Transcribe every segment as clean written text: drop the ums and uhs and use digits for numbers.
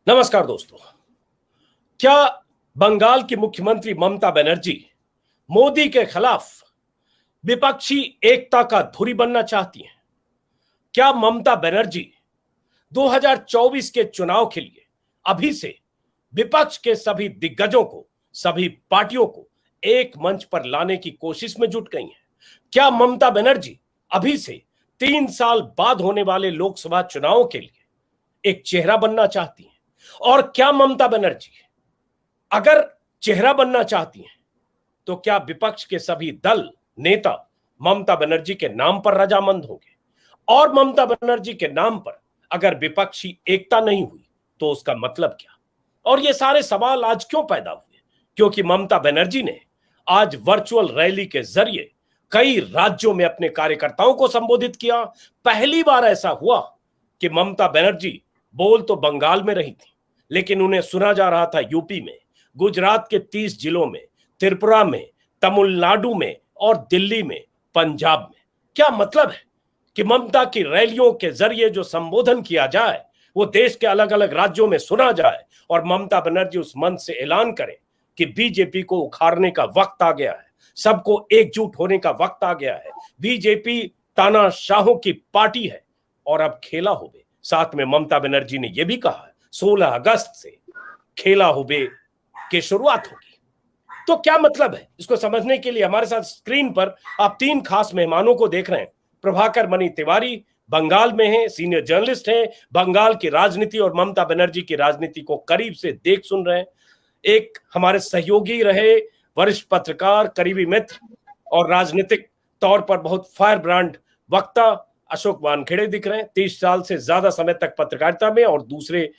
नमस्कार दोस्तों। क्या बंगाल की मुख्यमंत्री ममता बनर्जी मोदी के खिलाफ विपक्षी एकता का धुरी बनना चाहती हैं? क्या ममता बनर्जी 2024 के चुनाव के लिए अभी से विपक्ष के सभी दिग्गजों को, सभी पार्टियों को एक मंच पर लाने की कोशिश में जुट गई हैं? क्या ममता बनर्जी अभी से 3 साल बाद होने वाले लोकसभा चुनावों के लिए एक चेहरा बनना चाहती हैं? और क्या ममता बनर्जी अगर चेहरा बनना चाहती हैं तो क्या विपक्ष के सभी दल नेता ममता बनर्जी के नाम पर रजामंद होंगे? और ममता बनर्जी के नाम पर अगर विपक्षी एकता नहीं हुई तो उसका मतलब क्या? और ये सारे सवाल आज क्यों पैदा हुए? क्योंकि ममता बनर्जी ने आज वर्चुअल रैली के जरिए कई राज्यों में अपने कार्यकर्ताओं को संबोधित किया। पहली बार ऐसा हुआ कि ममता बनर्जी बोल तो बंगाल में रही थी, लेकिन उन्हें सुना जा रहा था यूपी में, गुजरात के 30 जिलों में, त्रिपुरा में, तमिलनाडु में और दिल्ली में, पंजाब में। क्या मतलब है कि ममता की रैलियों के जरिए जो संबोधन किया जाए वो देश के अलग अलग राज्यों में सुना जाए और ममता बनर्जी उस मंच से ऐलान करें कि बीजेपी को उखाड़ने का वक्त आ गया है, सबको एकजुट होने का वक्त आ गया है, बीजेपी तानाशाहों की पार्टी है और अब खेला होबे। साथ में ममता बनर्जी ने यह भी कहा है 16 अगस्त से खेला होबे की शुरुआत होगी। तो क्या मतलब है, इसको समझने के लिए हमारे साथ स्क्रीन पर आप 3 खास मेहमानों को देख रहे हैं। प्रभाकर मणि तिवारी बंगाल में हैं, सीनियर जर्नलिस्ट हैं, बंगाल की राजनीति और ममता बनर्जी की राजनीति को करीब से देख सुन रहे हैं। एक हमारे सहयोगी रहे, वरिष्ठ पत्रकार, करीबी मित्र और राजनीतिक तौर पर बहुत फायर ब्रांड वक्ता अशोक वानखेड़े दिख रहे हैं, 30 साल से ज्यादा समय तक पत्रकारिता में। और दूसरे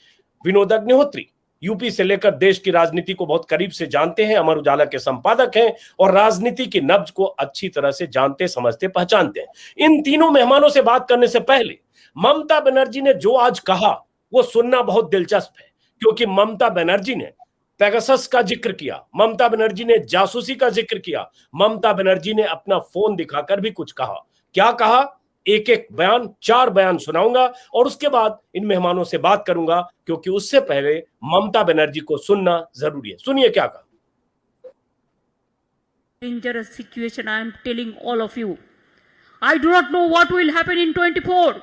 विनोद अग्निहोत्री, यूपी से लेकर देश की राजनीति को बहुत करीब से जानते हैं, अमर उजाला के संपादक हैं और राजनीति की नब्ज को अच्छी तरह से जानते, समझते, पहचानते हैं। इन तीनों मेहमानों से बात करने से पहले ममता बनर्जी ने जो आज कहा वो सुनना बहुत दिलचस्प है, क्योंकि ममता बनर्जी ने पेगासस का जिक्र किया, ममता बनर्जी ने जासूसी का जिक्र किया, ममता बनर्जी ने अपना फोन दिखाकर भी कुछ कहा। क्या कहा? एक एक बयान, 4 बयान सुनाऊंगा और उसके बाद इन मेहमानों से बात करूंगा, क्योंकि उससे पहले ममता बनर्जी को सुनना जरूरी है। सुनिए क्या कहा। Dangerous situation, I am telling all of you. I do not know what will happen in 24,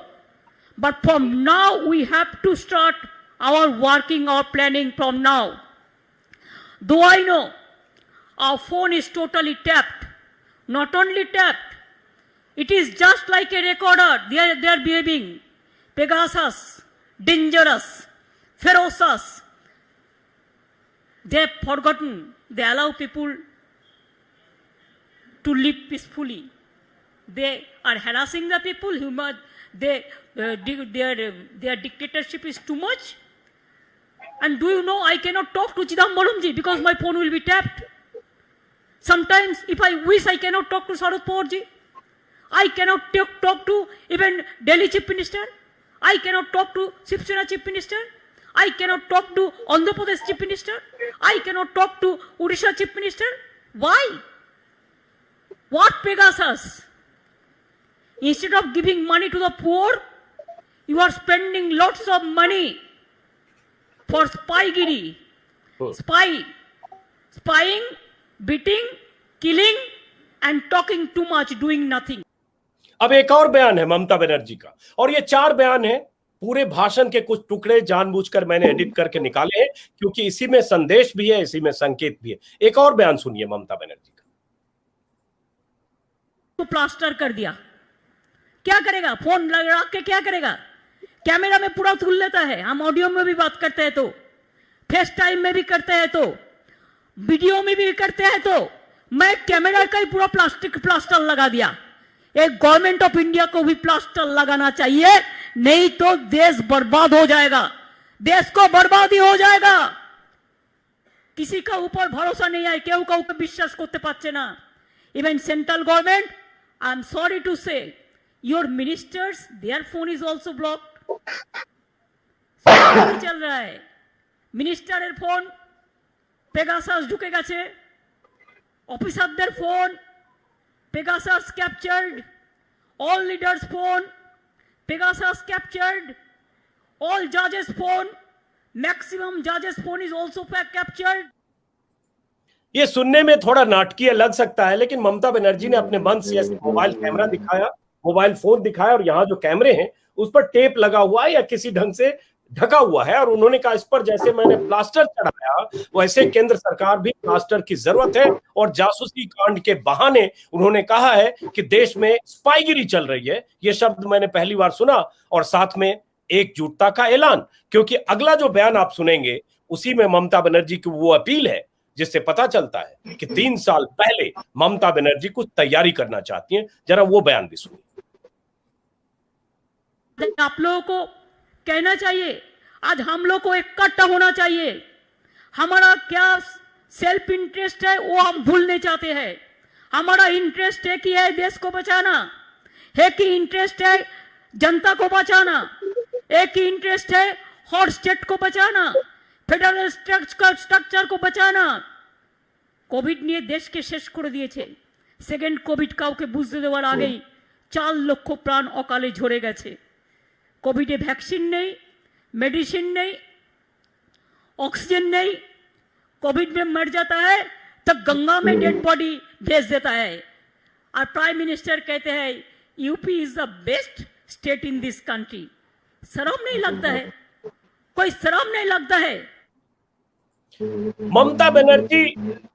but from now we have to start our working, our planning from now. Though I know our phone is totally tapped, not only tapped, it is just like a recorder. They are behaving Pegasus, dangerous, ferocious. They have forgotten. They allow people to live peacefully. They are harassing the people. Their dictatorship is too much. And do you know, I cannot talk to Chidambaramji because my phone will be tapped. Sometimes, if I wish, I cannot talk to Sharad Pawarji. I cannot talk to even Delhi Chief Minister. I cannot talk to Shiv Sena Chief Minister. I cannot talk to Andhra Pradesh Chief Minister. I cannot talk to Odisha Chief Minister. Why? What Pegasus? Instead of giving money to the poor, you are spending lots of money for spygiri. Spying, beating, killing and talking too much, doing nothing. अब एक और बयान है ममता बनर्जी का, और ये 4 बयान है। पूरे भाषण के कुछ टुकड़े जानबूझकर मैंने एडिट करके निकाले हैं, क्योंकि इसी में संदेश भी है, इसी में संकेत भी है। एक और बयान सुनिए ममता बनर्जी का। तो प्लास्टर कर दिया, क्या करेगा? फोन लगा के क्या करेगा? कैमरा में पूरा धुल लेता है। हम ऑडियो में भी बात करते हैं तो, फेस टाइम में भी करते हैं तो, वीडियो में भी करते हैं तो, मैं कैमरा का ही पूरा प्लास्टर लगा दिया। एक गवर्नमेंट ऑफ इंडिया को भी प्लास्टर लगाना चाहिए, नहीं तो देश बर्बाद हो जाएगा, देश को बर्बादी हो जाएगा। किसी का ऊपर भरोसा नहीं है, केउ का ऊपर विश्वास करते पाচ্ছে ना। Even central government, I am sorry to say, your ministers, their phone is also blocked. चल रहा है, मिनिस्टरेर फोन पेगासास ढुके গেছে, অফিসারদের phone Pegasus captured, all leaders' phone Pegasus captured, all judges' phone Maximum judges' phone is also captured. ये सुनने में थोड़ा नाटकीय लग सकता है, लेकिन ममता बनर्जी ने अपने मन से ऐसे मोबाइल कैमरा दिखाया, मोबाइल फोन दिखाया, और यहाँ जो कैमरे हैं उस पर टेप लगा हुआ है या किसी ढंग से ढका हुआ है, और उन्होंने कहा इस पर जैसे मैंने प्लास्टर चढ़ाया वैसे केंद्र सरकार भी प्लास्टर की जरूरत है। और जासूसी कांड के बहाने उन्होंने कहा है कि देश में स्पाईगिरी चल रही है। ये शब्द मैंने पहली बार सुना, और साथ में एकजुटता का ऐलान, क्योंकि अगला जो बयान आप सुनेंगे उसी में ममता बनर्जी की वो अपील है जिससे पता चलता है कि 3 साल पहले ममता बनर्जी कुछ तैयारी करना चाहती हैं। जरा वो बयान भी सुनिए। आप लोगों को कहना चाहिए, आज हम लोग को इकट्ठा होना चाहिए। हमारा क्या सेल्फ इंटरेस्ट है वो हम भूलने चाहते हैं। हमारा इंटरेस्ट है कि है देश को बचाना, है कि इंटरेस्ट है जनता को बचाना, एक ही इंटरेस्ट है हॉट स्टेट को बचाना, फेडरल स्ट्रक्चर को बचाना। कोविड নিয়ে দেশকে শেষ করে দিয়েছে। সেকেন্ড কোভিড কাউকে বুঝতে দেওয়ার আগেই 4 লক্ষ প্রাণ অকালে ঝরে গেছে। কোভিডে ভ্যাকসিন নেই, मेडिसिन नहीं, ऑक्सीजन नहीं। कोविड में मर जाता है तो गंगा में डेड बॉडी भेज देता है, और प्राइम मिनिस्टर कहते हैं UP is the best state in this country. शर्म नहीं लगता है? कोई शर्म नहीं लगता है? ममता बनर्जी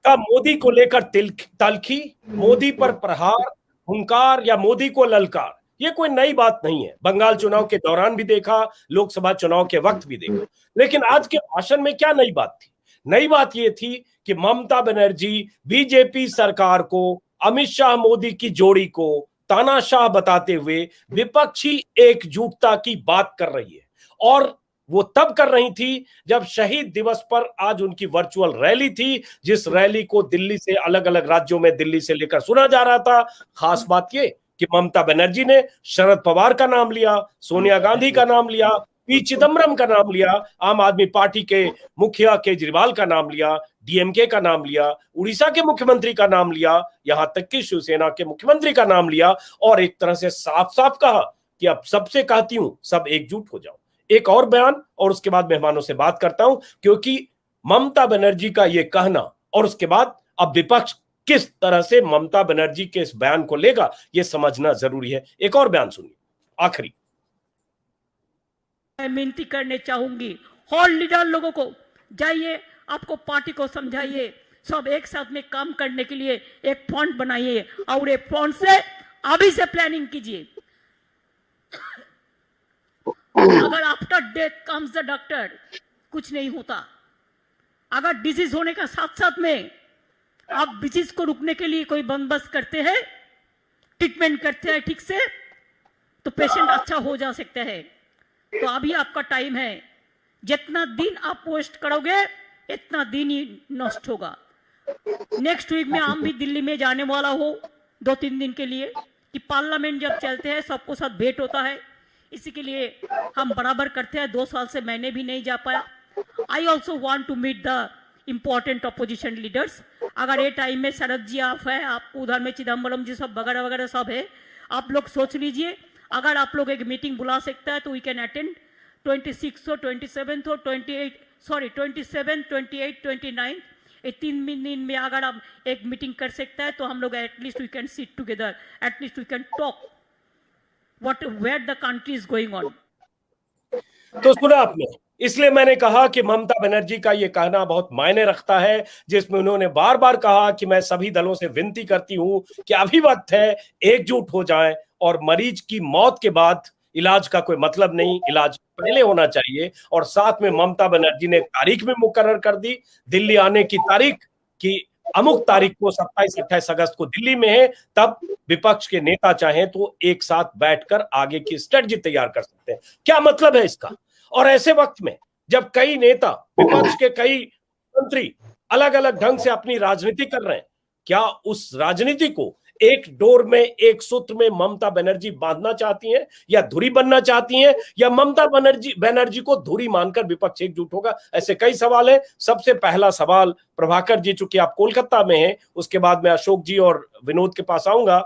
का मोदी को लेकर तलखी, मोदी पर प्रहार, हुंकार या मोदी को ललकार, ये कोई नई बात नहीं है। बंगाल चुनाव के दौरान भी देखा, लोकसभा चुनाव के वक्त भी देखा। लेकिन आज के भाषण में क्या नई बात थी? नई बात यह थी कि ममता बनर्जी बीजेपी सरकार को, अमित शाह मोदी की जोड़ी को तानाशाह बताते हुए विपक्षी एकजुटता की बात कर रही है। और वो तब कर रही थी जब शहीद दिवस पर आज उनकी वर्चुअल रैली थी, जिस रैली को दिल्ली से, अलग अलग राज्यों में दिल्ली से लेकर सुना जा रहा था। खास बात ये कि ममता बनर्जी ने शरद पवार का नाम लिया, सोनिया गांधी का नाम लिया, पी चिदम्बरम का नाम लिया, आम आदमी पार्टी के मुखिया केजरीवाल का नाम लिया, डीएमके का नाम लिया, उड़ीसा के मुख्यमंत्री का नाम लिया, यहां तक कि शिवसेना के मुख्यमंत्री का नाम लिया, और एक तरह से साफ साफ कहा कि अब सबसे कहती हूं सब एकजुट हो जाओ। एक और बयान और उसके बाद मेहमानों से बात करता हूं, क्योंकि ममता बनर्जी का यह कहना और उसके बाद अब विपक्ष किस तरह से ममता बनर्जी के इस बयान को लेगा यह समझना जरूरी है। एक और बयान सुनिए, आखिरी। मैं विनती करने चाहूंगी हॉल लीडर लोगों को, जाइए आपको पार्टी को समझाइए, सब एक साथ में काम करने के लिए एक फंड बनाइए, और एक फंड से अभी से प्लानिंग कीजिए। अगर after death comes the doctor, कुछ नहीं होता। अगर डिजीज होने का साथ साथ में आप डिजीज को रुकने के लिए कोई बंदोबस्त करते हैं, ट्रीटमेंट करते हैं ठीक से, तो पेशेंट अच्छा हो जा सकता है। तो अभी आपका टाइम है, जितना दिन आप पोस्ट करोगे इतना दिन ही नष्ट होगा। नेक्स्ट वीक में हम भी दिल्ली में जाने वाला हो 2-3 दिन के लिए, कि पार्लियामेंट जब चलते हैं सबको साथ भेंट होता है, इसी के लिए हम बराबर करते हैं। 2 साल से मैंने भी नहीं जा पाया। I also want to meet the important opposition leaders. अगर ये टाइम में शरद जी आप है, आप उधर में चिदम्बरम जी सब वगैरह वगैरह सब है, आप लोग सोच लीजिए। अगर आप लोग एक मीटिंग बुला सकता है तो वी कैन अटेंड 26 हो, 27 हो, 27, 28, 29, ये 3 दिन में अगर आप एक मीटिंग कर सकता है तो हम लोग at least we can sit together, at least we can talk where the country is going on। तो सुना आपने, इसलिए मैंने कहा कि ममता बनर्जी का यह कहना बहुत मायने रखता है, जिसमें उन्होंने बार बार कहा कि मैं सभी दलों से विनती करती हूं कि अभी वक्त है, एकजुट हो जाएं, और मरीज की मौत के बाद इलाज का कोई मतलब नहीं, इलाज पहले होना चाहिए। और साथ में ममता बनर्जी ने तारीख भी मुकर्रर कर दी, दिल्ली आने की तारीख की अमुक तारीख को 27-28 अगस्त को दिल्ली में है। तब विपक्ष के नेता चाहें तो एक साथ बैठकर आगे की स्ट्रेटजी तैयार कर सकते हैं। क्या मतलब है इसका? और ऐसे वक्त में जब कई नेता, विपक्ष के कई मंत्री अलग अलग ढंग से अपनी राजनीति कर रहे हैं, क्या उस राजनीति को एक डोर में, एक सूत्र में ममता बनर्जी बांधना चाहती हैं, या धुरी बनना चाहती हैं, या ममता बनर्जी को धुरी मानकर विपक्ष एकजुट होगा? ऐसे कई सवाल हैं। सबसे पहला सवाल प्रभाकर जी, चूंकि आप कोलकाता में हैं, उसके बाद मैं अशोक जी और विनोद के पास आऊंगा।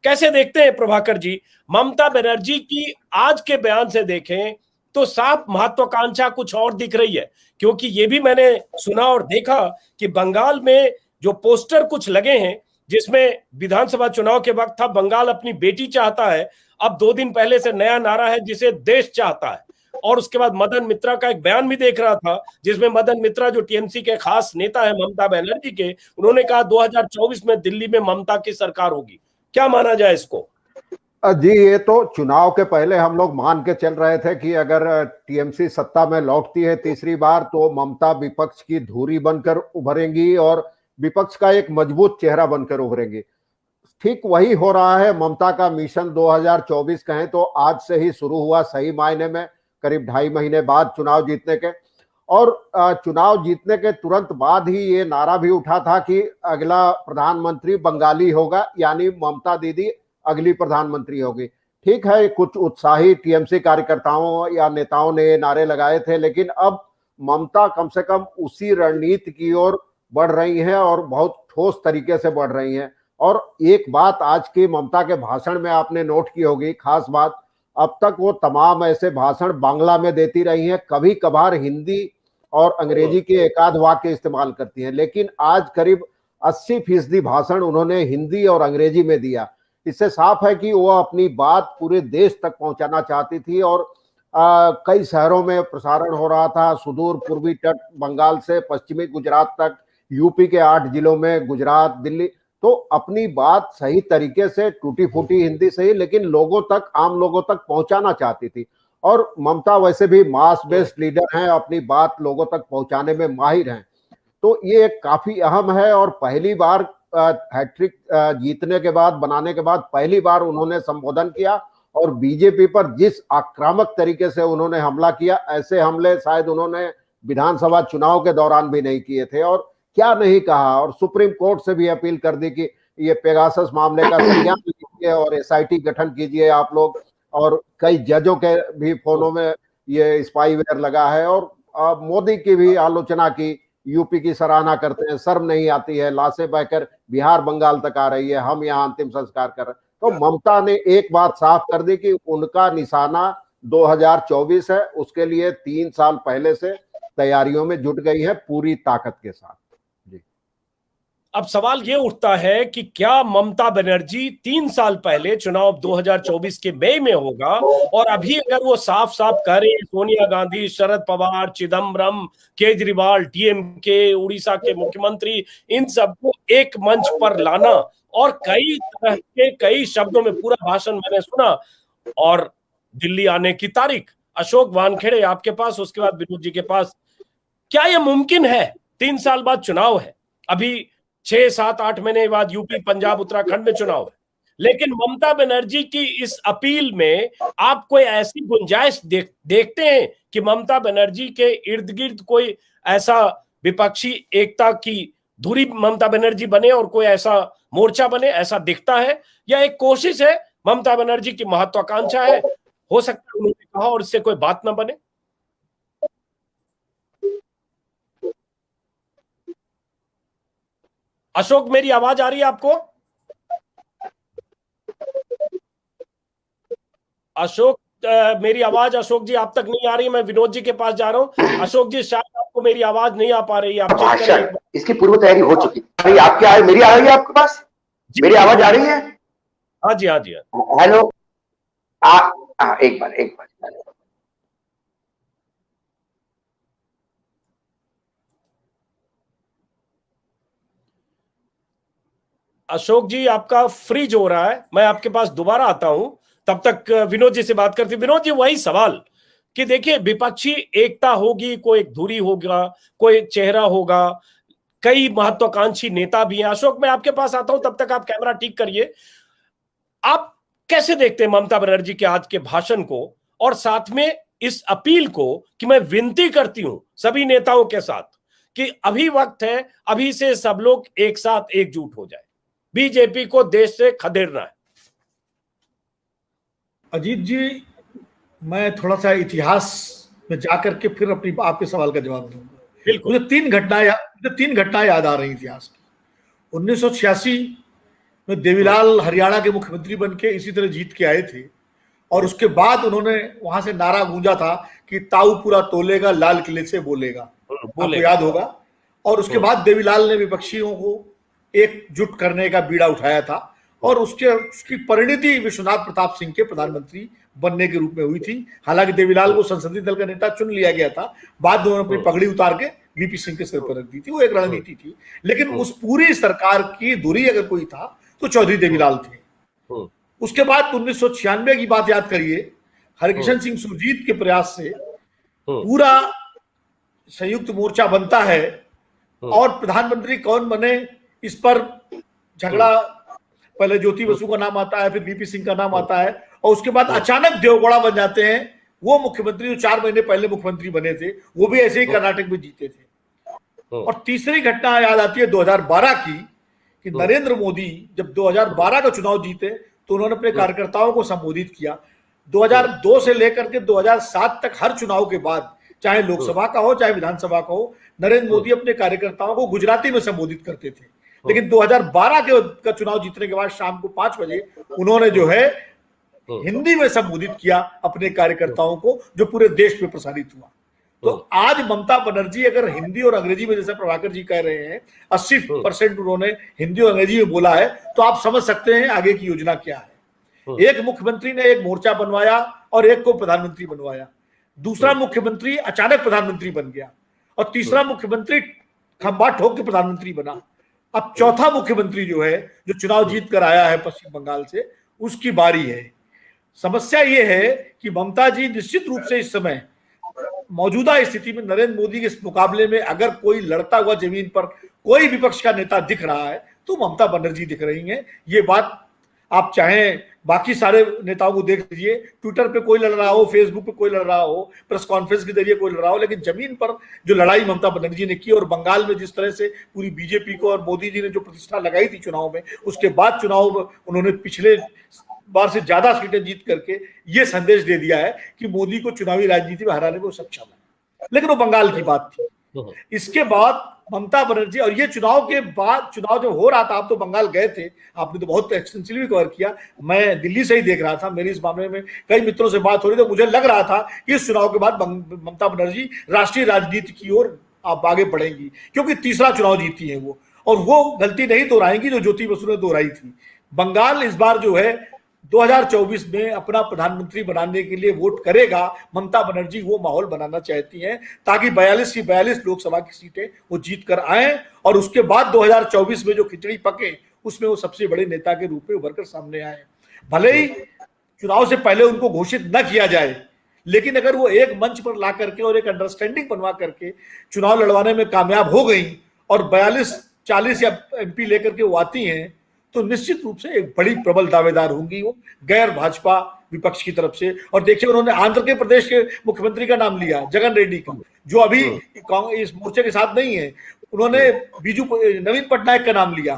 कैसे देखते हैं प्रभाकर जी, ममता बनर्जी की आज के बयान से देखें तो साफ महत्वाकांक्षा कुछ और दिख रही है। क्योंकि ये भी मैंने सुना और देखा कि बंगाल में जो पोस्टर कुछ लगे हैं जिसमें विधानसभा चुनाव के वक्त था बंगाल अपनी बेटी चाहता है, अब 2 दिन पहले से नया नारा है जिसे देश चाहता है। और उसके बाद मदन मित्रा का एक बयान भी देख रहा था जिसमें मदन मित्रा जो टीएमसी के खास नेता है ममता बनर्जी के, उन्होंने कहा 2024 में दिल्ली में ममता की सरकार होगी। क्या माना जाए इसको? जी, ये तो चुनाव के पहले हम लोग मान के चल रहे थे कि अगर टीएमसी सत्ता में लौटती है तीसरी बार तो ममता विपक्ष की धुरी बनकर उभरेंगी और विपक्ष का एक मजबूत चेहरा बनकर उभरेंगी। ठीक वही हो रहा है। ममता का मिशन 2024 कहें तो आज से ही शुरू हुआ, सही मायने में करीब 2.5 महीने बाद चुनाव जीतने के। और चुनाव जीतने के तुरंत बाद ही ये नारा भी उठा था कि अगला प्रधानमंत्री बंगाली होगा, यानी ममता दीदी अगली प्रधानमंत्री होगी। ठीक है, कुछ उत्साही टीएमसी कार्यकर्ताओं या नेताओं ने ये नारे लगाए थे, लेकिन अब ममता कम से कम उसी रणनीति की ओर बढ़ रही हैं और बहुत ठोस तरीके से बढ़ रही हैं। और एक बात आज की ममता के भाषण में आपने नोट की होगी, खास बात, अब तक वो तमाम ऐसे भाषण बांग्ला में देती रही हैं, कभी कभार हिंदी और अंग्रेजी के एकाध वाक्य इस्तेमाल करती हैं, लेकिन आज करीब 80% भाषण उन्होंने हिंदी और अंग्रेजी में दिया। इससे साफ है कि वो अपनी बात पूरे देश तक पहुंचाना चाहती थी। और कई शहरों में प्रसारण हो रहा था, सुदूर पूर्वी तट बंगाल से पश्चिमी गुजरात तक, यूपी के 8 जिलों में, गुजरात, दिल्ली, तो अपनी बात सही तरीके से टूटी फूटी हिंदी से ही, लेकिन लोगों तक, आम लोगों तक पहुंचाना चाहती थी। और ममता वैसे भी मास बेस्ड लीडर हैं, अपनी बात लोगों तक पहुंचाने में माहिर हैं। तो ये काफी अहम है और पहली बार हैट्रिक जीतने के बाद, बनाने के बाद पहली बार उन्होंने संबोधन किया और बीजेपी पर जिस आक्रामक तरीके से उन्होंने हमला किया, ऐसे हमले शायद उन्होंने विधानसभा चुनाव के दौरान भी नहीं किए थे। और क्या नहीं कहा, और सुप्रीम कोर्ट से भी अपील कर दी कि ये पेगासस मामले का संज्ञान लीजिए और एसआईटी गठन कीजिए आप लोग। और कई जजों के भी फोनों में ये स्पाईवेयर लगा है। और मोदी की भी आलोचना की, यूपी की सराहना करते हैं, शर्म नहीं आती है, लाशें बहकर बिहार बंगाल तक आ रही है, हम यहाँ अंतिम संस्कार कर रहे हैं। तो ममता ने एक बात साफ कर दी कि उनका निशाना 2024 है, उसके लिए 3 साल पहले से तैयारियों में जुट गई है पूरी ताकत के साथ। अब सवाल ये उठता है कि क्या ममता बनर्जी 3 साल पहले चुनाव 2024 के मई में होगा और अभी अगर वो साफ साफ करें, सोनिया गांधी, शरद पवार, चिदम्बरम, केजरीवाल, डीएमके, उड़ीसा के मुख्यमंत्री, इन सबको एक मंच पर लाना और कई तरह के कई शब्दों में पूरा भाषण मैंने सुना, और दिल्ली आने की तारीख, अशोक वानखेड़े आपके पास, उसके बाद विनोद जी के पास, क्या यह मुमकिन है? 3 साल बाद चुनाव है, अभी 6, 7, 8 महीने बाद यूपी, पंजाब, उत्तराखंड में चुनाव है, लेकिन ममता बनर्जी की इस अपील में आप कोई ऐसी गुंजाइश देखते हैं कि ममता बनर्जी के इर्द गिर्द कोई ऐसा विपक्षी एकता की धुरी ममता बनर्जी बने और कोई ऐसा मोर्चा बने, ऐसा दिखता है? या एक कोशिश है, ममता बनर्जी की महत्वाकांक्षा है, हो सकता है उन्होंने कहा और इससे कोई बात ना बने? अशोक, मेरी आवाज आ रही है आपको? अशोक, मेरी आवाज अशोक जी आप तक नहीं आ रही, मैं विनोद जी के पास जा रहा हूं। अशोक जी, शायद आपको मेरी आवाज नहीं आ पा रही है, आप चेक करें। इसकी पूर्व तैयारी हो चुकी है। आपकी आवाज, मेरी आ रही है आपके पास? मेरी आवाज आ रही है? हाँ जी, हाँ जी। हेलो, एक बार अशोक जी, आपका फ्रीज हो रहा है, मैं आपके पास दोबारा आता हूं, तब तक विनोद जी से बात करते। विनोद जी, वही सवाल कि देखिए, विपक्षी एकता होगी, कोई एक धुरी होगा, कोई चेहरा होगा, कई महत्वाकांक्षी नेता भी हैं। अशोक, मैं आपके पास आता हूं, तब तक आप कैमरा ठीक करिए। आप कैसे देखते हैं ममता बनर्जी के आज के भाषण को और साथ में इस अपील को कि मैं विनती करती हूं सभी नेताओं के साथ कि अभी वक्त है, अभी से सब लोग एक साथ एकजुट हो जाए, बीजेपी को देश से खदेड़ना है? अजीत जी, मैं थोड़ा सा इतिहास में जाकर के फिर अपनी आपके सवाल का जवाब दूंगा। मुझे 3 घटनाएं याद आ रही इतिहास की। 1986 में देवीलाल हरियाणा के मुख्यमंत्री बन के इसी तरह जीत के आए थे और उसके बाद उन्होंने वहां से नारा गूंजा था कि ताऊ पूरा तोलेगा, लाल किले से बोलेगा, आपको याद होगा। और उसके बाद देवीलाल ने विपक्षियों को एकजुट करने का बीड़ा उठाया था और उसकी परिणति विश्वनाथ प्रताप सिंह के प्रधानमंत्री बनने के रूप में हुई थी। हालांकि देवीलाल को संसदीय दल का नेता चुन लिया गया था, बाद में उन्होंने अपनी पगड़ी उतार के वीपी सिंह के सिर पर रख दी थी। वो एक रणनीति थी, लेकिन उस पूरी सरकार की धुरी अगर कोई था तो चौधरी देवीलाल थे। उसके बाद 1996 की बात याद करिए, हरिकिशन सिंह सुरजीत के प्रयास से पूरा संयुक्त मोर्चा बनता है और प्रधानमंत्री कौन बने इस पर झगड़ा, पहले ज्योति बसु का नाम आता है, फिर वीपी सिंह का नाम आता है, और उसके बाद अचानक देवगौड़ा बन जाते हैं वो मुख्यमंत्री जो 4 महीने पहले मुख्यमंत्री बने थे, वो भी ऐसे ही कर्नाटक में जीते थे। और तीसरी घटना याद आती है 2012 की, कि नरेंद्र मोदी जब 2012 का चुनाव जीते तो उन्होंने अपने कार्यकर्ताओं को संबोधित किया। 2002 से लेकर के 2007 तक हर चुनाव के बाद, चाहे लोकसभा का हो चाहे विधानसभा का हो, नरेंद्र मोदी अपने कार्यकर्ताओं को गुजराती में संबोधित करते थे। लेकिन 2012 का चुनाव जीतने के बाद शाम को 5 बजे उन्होंने जो है हिंदी में संबोधित किया अपने कार्यकर्ताओं को, जो पूरे देश में प्रसारित हुआ। तो आज ममता बनर्जी अगर हिंदी और अंग्रेजी में, जैसे प्रभाकर जी कह रहे हैं 80% उन्होंने हिंदी और अंग्रेजी में बोला है, तो आप समझ सकते हैं आगे की योजना क्या है। एक मुख्यमंत्री ने एक मोर्चा बनवाया और एक को प्रधानमंत्री बनवाया, दूसरा मुख्यमंत्री अचानक प्रधानमंत्री बन गया और तीसरा मुख्यमंत्री खंबा ठोक के प्रधानमंत्री बना। अब चौथा मुख्यमंत्री जो है, जो चुनाव जीत कर आया है पश्चिम बंगाल से, उसकी बारी है। समस्या यह है कि ममता जी निश्चित रूप से इस समय मौजूदा स्थिति में नरेंद्र मोदी के इस मुकाबले में अगर कोई लड़ता हुआ जमीन पर कोई विपक्ष का नेता दिख रहा है तो ममता बनर्जी दिख रही हैं। ये बात आप चाहें बाकी सारे नेताओं को देख लीजिए, ट्विटर पे कोई लड़ रहा हो, फेसबुक पे कोई लड़ रहा हो, प्रेस कॉन्फ्रेंस के जरिए कोई लड़ रहा हो, लेकिन जमीन पर जो लड़ाई ममता बनर्जी ने की और बंगाल में जिस तरह से पूरी बीजेपी को और मोदी जी ने जो प्रतिष्ठा लगाई थी चुनाव में, उसके बाद चुनाव उन्होंने पिछले बार से ज्यादा सीटें जीत करके ये संदेश दे दिया है कि मोदी को चुनावी राजनीति में हराने में वो सक्षम है। लेकिन वो बंगाल की बात थी। इसके बाद ममता बनर्जी, और ये चुनाव के बाद, चुनाव जब हो रहा था, आप तो बंगाल गए थे, आपने तो बहुत एक्सटेंसिवली कवर किया, मैं दिल्ली से ही देख रहा था, मेरी इस मामले में कई मित्रों से बात हो रही, तो मुझे लग रहा था कि इस चुनाव के बाद ममता बनर्जी राष्ट्रीय राजनीति की ओर आप आगे बढ़ेंगी, क्योंकि तीसरा चुनाव जीती है वो, और वो गलती नहीं दोहराएंगी जो ज्योति बसु ने दोहराई थी। बंगाल इस बार जो है 2024 में अपना प्रधानमंत्री बनाने के लिए वोट करेगा। ममता बनर्जी वो माहौल बनाना चाहती हैं ताकि 42 की 42 लोकसभा की सीटें वो जीत कर आए और उसके बाद 2024 में जो खिचड़ी पके उसमें वो सबसे बड़े नेता के रूप में उभर कर सामने आए। भले ही चुनाव से पहले उनको घोषित न किया जाए, लेकिन अगर वो एक मंच पर ला करके और एक अंडरस्टैंडिंग बनवा करके चुनाव लड़वाने में कामयाब हो गई और 42-40 या एमपी लेकर के वो आती हैं, तो निश्चित रूप से एक बड़ी प्रबल दावेदार होंगी वो गैर भाजपा विपक्ष की तरफ से। और देखिए, उन्होंने आंध्र प्रदेश के मुख्यमंत्री का नाम लिया, जगन रेड्डी का, जो अभी इस मोर्चे के साथ नहीं है। उन्होंने नवीन पटनायक का नाम लिया।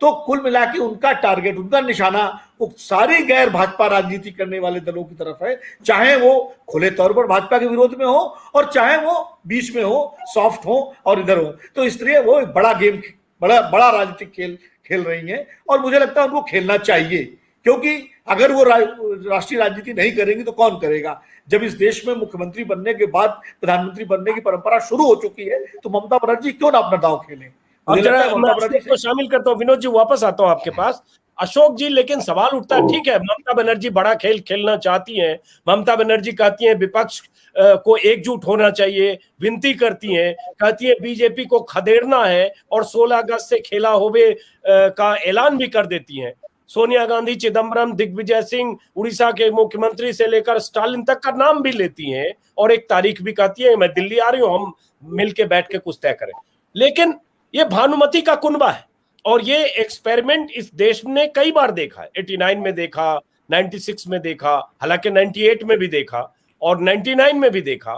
तो कुल मिला के उनका टारगेट, उनका निशाना वो सारी गैर भाजपा राजनीति करने वाले दलों की तरफ है, चाहे वो खुले तौर पर भाजपा के विरोध में हो और चाहे वो बीच में हो, सॉफ्ट हो और इधर हो। तो इसलिए वो एक बड़ा गेम, बड़ा राजनीतिक खेल रही हैं और मुझे लगता है उनको खेलना चाहिए, क्योंकि अगर वो राष्ट्रीय राजनीति नहीं करेंगी तो कौन करेगा। जब इस देश में मुख्यमंत्री बनने के बाद प्रधानमंत्री बनने की परंपरा शुरू हो चुकी है तो ममता बनर्जी क्यों ना अपना दांव खेलें। मैं शामिल करता हूँ, विनोद जी वापस आता हूँ आपके पास। अशोक जी, लेकिन सवाल उठता है, ठीक है ममता बनर्जी बड़ा खेल खेलना चाहती हैं, ममता बनर्जी कहती हैं विपक्ष को एकजुट होना चाहिए, विनती करती हैं, कहती है बीजेपी को खदेड़ना है और 16 अगस्त से खेला होवे का ऐलान भी कर देती हैं। सोनिया गांधी, चिदम्बरम, दिग्विजय सिंह, उड़ीसा के मुख्यमंत्री से लेकर स्टालिन तक का नाम भी लेती हैं और एक तारीख भी कहती है मैं दिल्ली आ रही हूं, हम मिलके बैठ के कुछ तय करें। लेकिन ये भानुमति का कुनबा है और ये एक्सपेरिमेंट इस देश ने कई बार देखा है। 89 में देखा, 96 में देखा, हालांकि 98 में भी देखा और 99 में भी देखा।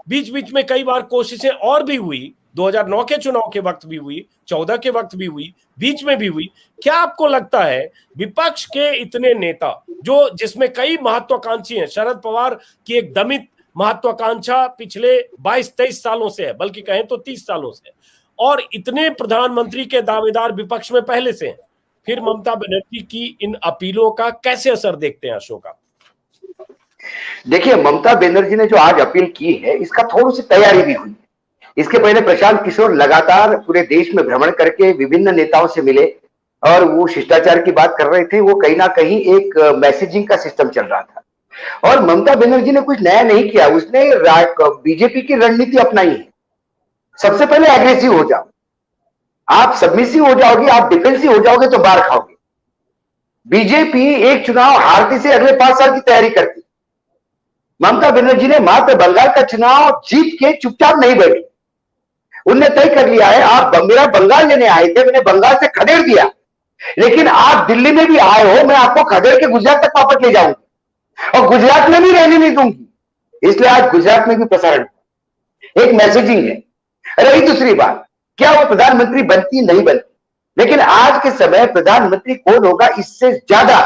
बीच बीच में कई बार कोशिशें और भी हुई, 2009 के चुनाव के वक्त भी हुई, 14 के वक्त भी हुई, बीच में भी हुई। क्या आपको लगता है विपक्ष के इतने नेता, जो जिसमें कई महत्वाकांक्षी हैं, शरद पवार की एक दमित महत्वाकांक्षा पिछले 22-23 सालों से है, बल्कि कहें तो 30 सालों से, और इतने प्रधानमंत्री के दावेदार विपक्ष में पहले से हैं, फिर ममता बनर्जी की इन अपीलों का कैसे असर देखते हैं अशोक आप? देखिए, ममता बनर्जी ने जो आज अपील की है, इसका थोड़ी सी तैयारी भी हुई। इसके पहले प्रशांत किशोर लगातार पूरे देश में भ्रमण करके विभिन्न नेताओं से मिले और वो शिष्टाचार की बात कर रहे थे। वो कहीं ना कहीं एक मैसेजिंग का सिस्टम चल रहा था और ममता बनर्जी ने कुछ नया नहीं किया। उसने बीजेपी की रणनीति अपनाई है। सबसे पहले एग्रेसिव हो जाओ, आप सबमिसिव हो जाओगे, आप डिफेंसिव हो जाओगे तो मार खाओगे। बीजेपी एक चुनाव हारने से अगले 5 साल की तैयारी करती। ममता बनर्जी ने मात्र बंगाल का चुनाव जीत के चुपचाप नहीं बैठी। उनने तय कर लिया है, आप मेरा बंगाल लेने आए थे, मैंने बंगाल से खदेड़ दिया, लेकिन आप दिल्ली में भी आए हो, मैं आपको खदेड़ के गुजरात तक वापस ले जाऊंगी और गुजरात में भी रहने नहीं दूंगी। इसलिए आज गुजरात में भी प्रसारण एक मैसेजिंग है। रही दूसरी बात, क्या वो प्रधानमंत्री बनती नहीं बनती, लेकिन आज के समय प्रधानमंत्री कौन होगा, इससे ज्यादा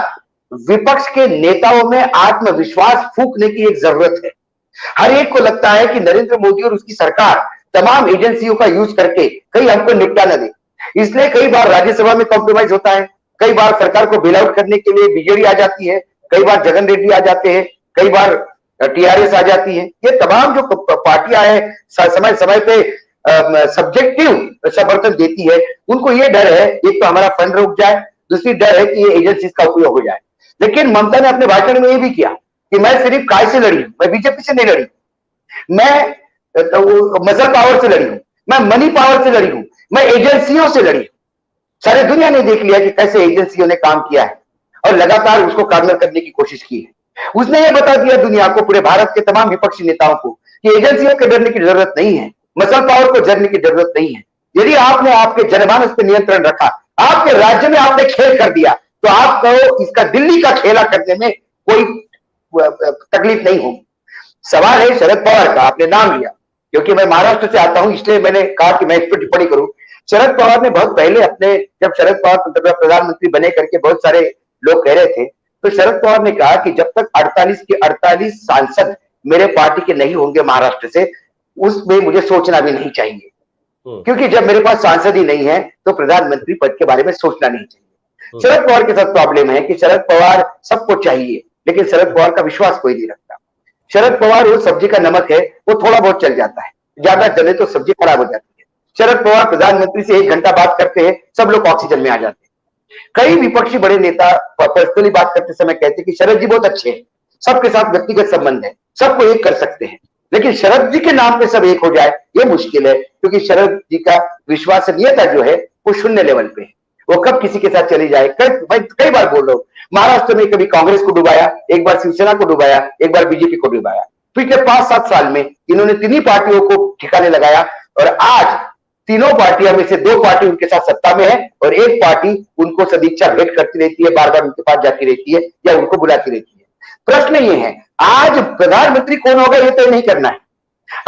विपक्ष के नेताओं में आत्मविश्वास फूंकने की एक जरूरत है। हर एक को लगता है कि नरेंद्र मोदी और उसकी सरकार तमाम एजेंसियों का यूज करके कहीं हमको निपटा न दे। इसलिए कई बार राज्यसभा में कॉम्प्रोमाइज होता है, कई बार सरकार को बेल आउट करने के लिए बीजेडी आ जाती है, कई बार जगन रेड्डी आ जाते हैं, कई बार टीआरएस आ जाती है। ये तमाम जो पार्टियां हैं समय समय पे सब्जेक्टिव समर्थन देती है। उनको ये डर है, एक तो हमारा फंड रुक जाए, दूसरी डर है कि ये एजेंसीज का उपयोग हो जाए। लेकिन ममता ने अपने भाषण में ये भी किया कि मैं सिर्फ काय से लड़ी, मैं बीजेपी से नहीं लड़ी, मैं मसल पावर से लड़ी हूं, मैं मनी पावर से लड़ी हूं, मैं एजेंसियों से लड़ी। सारी दुनिया ने देख लिया कि कैसे एजेंसियों ने काम किया है और लगातार उसको कार्नर करने की कोशिश की है। उसने ये बता दिया दुनिया को, पूरे भारत के तमाम विपक्षी नेताओं को, कि एजेंसियों के डरने की जरूरत नहीं है, मसल पावर को डरने की जरूरत नहीं है। यदि आपने आपके जनमानस पर नियंत्रण रखा, आपके राज्य में आपने खेल कर दिया, तो आपको इसका दिल्ली का खेला करने में कोई तकलीफ नहीं होगी। सवाल है शरद पवार का, आपने नाम लिया, क्योंकि मैं महाराष्ट्र से आता हूं इसलिए मैंने कहा कि मैं इस पर टिप्पणी करूं। शरद पवार ने बहुत पहले अपने, जब शरद पवार प्रधानमंत्री बने करके बहुत सारे लोग कह रहे थे, तो शरद पवार ने कहा कि जब तक 48 के 48 सांसद मेरे पार्टी के नहीं होंगे महाराष्ट्र से, उसमें मुझे सोचना भी नहीं चाहिए, क्योंकि जब मेरे पास सांसद ही नहीं है तो प्रधानमंत्री पद के बारे में सोचना नहीं चाहिए। शरद पवार के साथ प्रॉब्लम है कि शरद पवार सबको चाहिए, लेकिन शरद पवार का विश्वास कोई नहीं रखता। शरद पवार वो सब्जी का नमक है, वो थोड़ा बहुत चल जाता है, ज्यादा चले तो सब्जी खराब हो जाती है। शरद पवार प्रधानमंत्री से 1 घंटा बात करते हैं, सब लोग ऑक्सीजन में आ जाते हैं। कई विपक्षी बड़े नेता पर्सनली बात करते समय कहते हैं कि शरद जी बहुत अच्छे हैं, सबके साथ व्यक्तिगत संबंध है, सबको एक कर सकते हैं, लेकिन शरद जी के नाम पे सब एक हो जाए ये मुश्किल है, क्योंकि शरद जी का विश्वसनीयता जो है वो 0 लेवल पे है। वो कब किसी के साथ चली जाए, कई बार बोल रहा हूं, महाराष्ट्र में कभी कांग्रेस को डुबाया, एक बार शिवसेना को डुबाया, एक बार बीजेपी को डुबाया। पिछले 5-7 साल में इन्होंने 3 पार्टियों को ठिकाने लगाया और आज तीनों पार्टियों में से 2 पार्टी उनके साथ सत्ता में है और 1 पार्टी उनको सदिच्छा भेंट करती रहती है, बार बार उनके पास जाती रहती है या उनको बुलाती रहती है। प्रश्न ये है, आज प्रधानमंत्री कौन होगा ये तय नहीं करना है,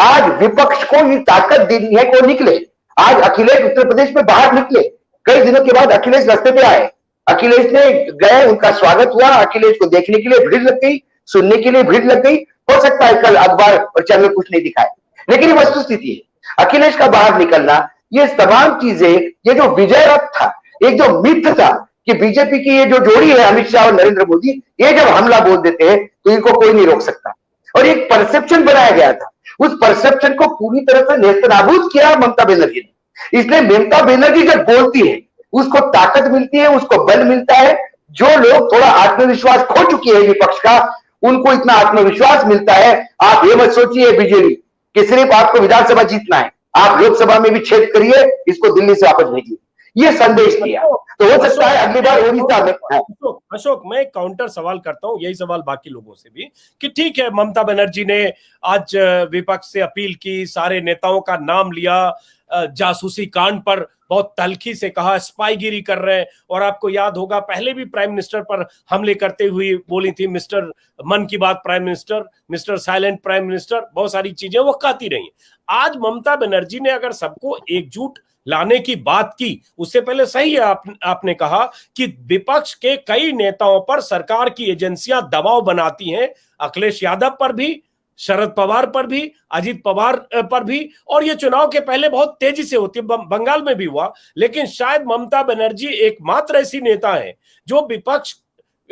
आज विपक्ष को ये ताकत देनी है कौन निकले। आज अखिलेश उत्तर प्रदेश में बाहर निकले, कई दिनों के बाद अखिलेश रास्ते पे आए, अखिलेश ने गए, उनका स्वागत हुआ, अखिलेश को देखने के लिए भीड़ लग गई, सुनने के लिए भीड़ लग गई। हो सकता है कल अखबार और चैनल कुछ नहीं दिखाए, लेकिन ये वस्तुस्थिति है। अखिलेश का बाहर निकलना, ये तमाम चीजें, ये जो विजय रथ था, एक जो मिथ था कि बीजेपी की ये जो जोड़ी है अमित शाह और नरेंद्र मोदी, ये जब हमला बोल देते हैं तो इनको कोई नहीं रोक सकता। और एक परसेप्शन बनाया गया था, उस परसेप्शन को पूरी तरह से नेस्तनाबूद किया ममता बनर्जी ने। इसलिए ममता बनर्जी जब बोलती है उसको ताकत मिलती है, उसको बल मिलता है। जो लोग थोड़ा आत्मविश्वास खो चुके हैं विपक्ष का, उनको इतना आत्मविश्वास मिलता है। आप ये मत सोचिए बीजेपी कि सिर्फ आपको विधानसभा जीतना है, आप लोकसभा में भी छेद करिए, इसको दिल्ली से वापस भेजिए, ये संदेश दिया। तो हो सकता है अगली बार ओडिशा में। अशोक, मैं काउंटर सवाल करता हूं, यही सवाल बाकी लोगों से भी, कि ठीक है ममता बनर्जी ने आज विपक्ष से अपील की, सारे नेताओं का नाम लिया, जासूसी कांड पर बहुत तल्खी से कहा, स्पाईगिरी कर रहे हैं, और आपको याद होगा पहले भी प्राइम मिनिस्टर पर हमले करते हुए बोली थी, मिस्टर मन की बात prime minister, mister silent prime minister, बहुत सारी चीजें वो कहती रही। आज ममता बनर्जी ने अगर सबको एकजुट लाने की बात की, उससे पहले सही है आपने कहा कि विपक्ष के कई नेताओं पर सरकार की एजेंसियां दबाव बनाती हैं, अखिलेश यादव पर भी, शरद पवार पर भी, अजीत पवार पर भी, और ये चुनाव के पहले बहुत तेजी से होती है, बंगाल में भी हुआ। लेकिन शायद ममता बनर्जी एकमात्र ऐसी नेता है जो विपक्ष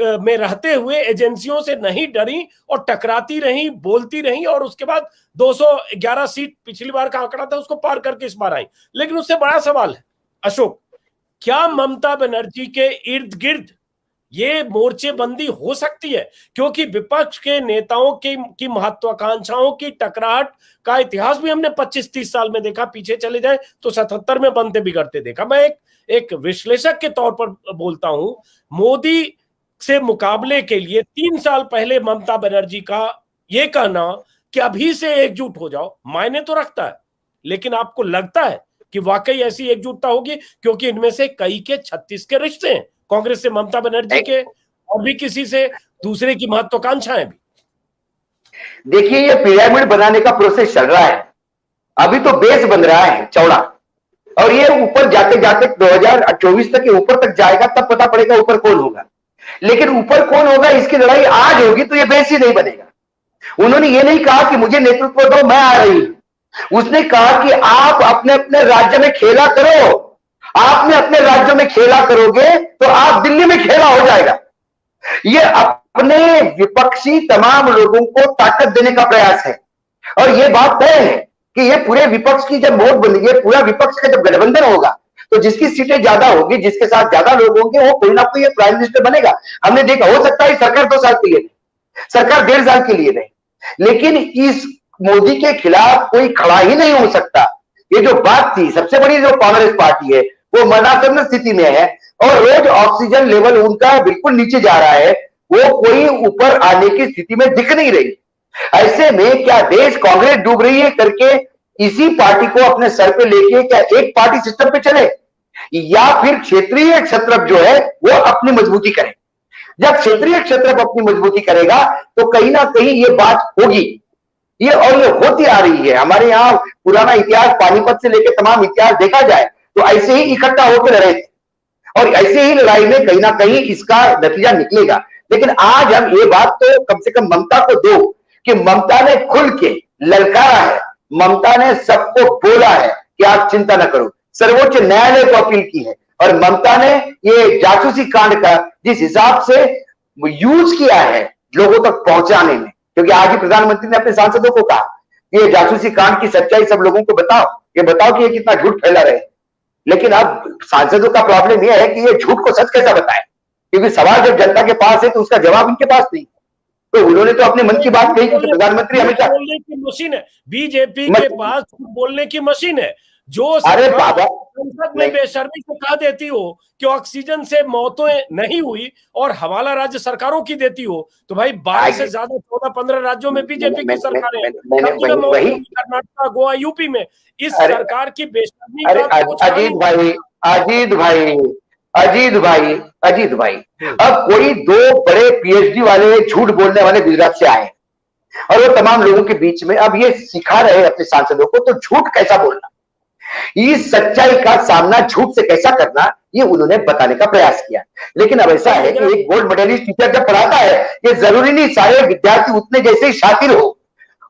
में रहते हुए एजेंसियों से नहीं डरी और टकराती रही, बोलती रही, और उसके बाद 211 सीट पिछली बार का आंकड़ा था उसको पार करके इस बार आई। लेकिन उससे बड़ा सवाल है अशोक, क्या ममता बनर्जी के इर्द गिर्द ये मोर्चेबंदी हो सकती है? क्योंकि विपक्ष के नेताओं की महत्वाकांक्षाओं की टकराहट का इतिहास भी हमने 25-30 साल में देखा, पीछे चले जाए तो 77 में बनते बिगड़ते देखा। मैं एक विश्लेषक के तौर पर बोलता हूं, मोदी से मुकाबले के लिए 3 साल पहले ममता बनर्जी का ये कहना कि अभी से एकजुट हो जाओ मायने तो रखता है, लेकिन आपको लगता है कि वाकई ऐसी एकजुटता होगी? क्योंकि इनमें से कई के 36 के रिश्ते हैं, कांग्रेस से ममता बनर्जी के और भी किसी से दूसरे की महत्वाकांक्षाएं भी। देखिए, ये पिरामिड बनाने का प्रोसेस चल रहा है, अभी तो बेस बन रहा है चौड़ा, और ये ऊपर जाते जाते 2024 तक के ऊपर तक जाएगा, तब पता पड़ेगा ऊपर कौन होगा। लेकिन ऊपर कौन होगा इसकी लड़ाई आज होगी तो ये बेस ही नहीं बनेगा। उन्होंने ये नहीं कहा कि मुझे नेतृत्व दो, मैं आ रही हूं। उसने कहा कि आप अपने अपने राज्य में खेला करो, आपने अपने राज्यों में खेला करोगे तो आप दिल्ली में खेला हो जाएगा। ये अपने विपक्षी तमाम लोगों को ताकत देने का प्रयास है, और ये बात तय है कि ये पूरे विपक्ष की जब वोट बनेगी, पूरा विपक्ष का जब गठबंधन होगा तो जिसकी सीटें ज्यादा होगी, जिसके साथ ज्यादा लोग होंगे, वो कोई ना कोई प्राइम मिनिस्टर बनेगा। हमने देखा, हो सकता है सरकार 2 साल के लिए, सरकार 1.5 साल के लिए नहीं, लेकिन इस मोदी के खिलाफ कोई खड़ा ही नहीं हो सकता। ये जो बात थी, सबसे बड़ी जो कांग्रेस पार्टी है वो मरणासन्न स्थिति में है, और रोज ऑक्सीजन लेवल उनका बिल्कुल नीचे जा रहा है, वो कोई ऊपर आने की स्थिति में दिख नहीं रही। ऐसे में क्या देश कांग्रेस डूब रही है करके इसी पार्टी को अपने सर पे लेके क्या एक पार्टी सिस्टम पे चले, या फिर क्षेत्रीय क्षेत्र जो है वो अपनी मजबूती करे? जब क्षेत्रीय क्षेत्र अपनी मजबूती करेगा तो कहीं ना कहीं ये बात होगी, ये और ये होती आ रही है। हमारे यहाँ पुराना इतिहास, पानीपत से लेकर तमाम इतिहास देखा जाए तो ऐसे ही इकट्ठा होकर लड़े थे, और ऐसे ही लड़ाई में कहीं ना कहीं इसका नतीजा निकलेगा। लेकिन आज हम ये बात तो कम से कम ममता को दो कि ममता ने खुल के ललकारा है, ममता ने सबको बोला है कि आप चिंता न करो, सर्वोच्च न्यायालय को अपील की है, और ममता ने ये जासूसी कांड का जिस हिसाब से यूज किया है लोगों तक पहुंचाने में, क्योंकि आज ही प्रधानमंत्री ने अपने सांसदों को कहा कि ये जासूसी कांड की सच्चाई सब लोगों को बताओ, ये बताओ कि ये कितना झूठ फैला रहे। लेकिन अब सांसदों का प्रॉब्लम यह है कि ये झूठ को सच कैसा बताएं, क्योंकि सवाल जब जनता के पास है तो उसका जवाब इनके पास नहीं। तो उन्होंने तो अपने मन की बात कही कि प्रधानमंत्री हमेशा बोलने की मशीन है, बीजेपी के पास बोलने की मशीन है। जो अरे बाबा, संसद में बेशर्मी से कहा देती हो कि ऑक्सीजन से मौतें नहीं हुई और हवाला राज्य सरकारों की देती हो, तो भाई 12 से ज्यादा 14-15 राज्यों में बीजेपी की सरकारें हैं, कर्नाटक, गोवा, यूपी में इस सरकार की बेशर्मी का अजीत भाई, अब कोई 2 बड़े पीएचडी वाले झूठ बोलने वाले गुजरात से आए और वो तमाम लोगों के बीच में अब ये सिखा रहे हैं अपने सांसदों को तो झूठ कैसा बोलना, इस सच्चाई का सामना झूठ से कैसा करना, ये उन्होंने बताने का प्रयास किया। लेकिन अब ऐसा है कि एक गोल्ड मेडलिस्ट टीचर जब पढ़ाता है, ये जरूरी नहीं सारे विद्यार्थी उतने जैसे ही शातिर हो,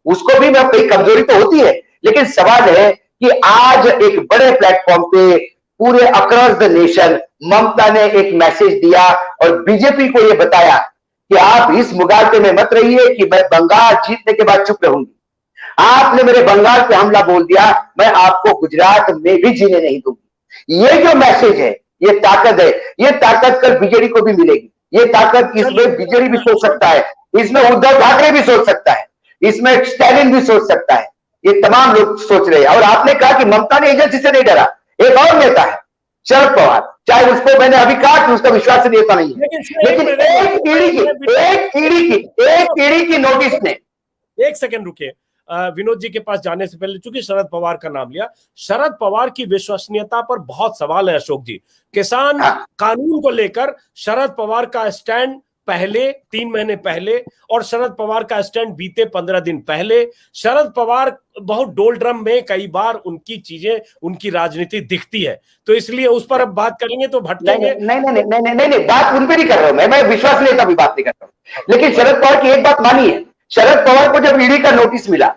उसको भी कई कमजोरी तो होती है। लेकिन सवाल है कि आज एक बड़े प्लेटफॉर्म पे पूरे अक्रॉस द नेशन ममता ने एक मैसेज दिया और बीजेपी को यह बताया कि आप इस मुगालते में मत रहिए कि मैं बंगाल जीतने के बाद चुप रहूंगी। आपने मेरे बंगाल पे हमला बोल दिया, मैं आपको गुजरात में भी जीने नहीं दूंगी। ये जो मैसेज है, ये ताकत है, ये ताकत कल बीजेडी को भी मिलेगी। ये ताकत इसमें बीजेडी भी सोच सकता है, इसमें उद्धव ठाकरे भी सोच सकता है, इसमें स्टैलिन भी सोच सकता है, ये तमाम लोग सोच रहे हैं। और आपने कहा कि ममता ने एजेंसी से नहीं डरा, एक और नेता है शरद पवार, चाहे उसको मैंने अभी कहा कि उसका विश्वास नेता नहीं है, लेकिन एक कीड़ी की नोटिस ने। एक सेकंड रुकिए, विनोद जी के पास जाने से पहले, चूंकि शरद पवार का नाम लिया, शरद पवार की विश्वसनीयता पर बहुत सवाल है अशोक जी। किसान कानून को लेकर शरद पवार का स्टैंड पहले 3 महीने पहले और शरद पवार का स्टैंड बीते 15 दिन पहले, शरद पवार बहुत डोल ड्रम में कई बार उनकी चीजें, उनकी राजनीति दिखती है, तो इसलिए उस पर अब बात करेंगे तो भटकेंगे। नहीं, बात उन पे नहीं कर रहा हूं मैं विश्वास नहीं, भी बात नहीं कर रहा हूं। लेकिन शरद पवार की एक बात मानी है, शरद पवार को जब ईडी का नोटिस मिला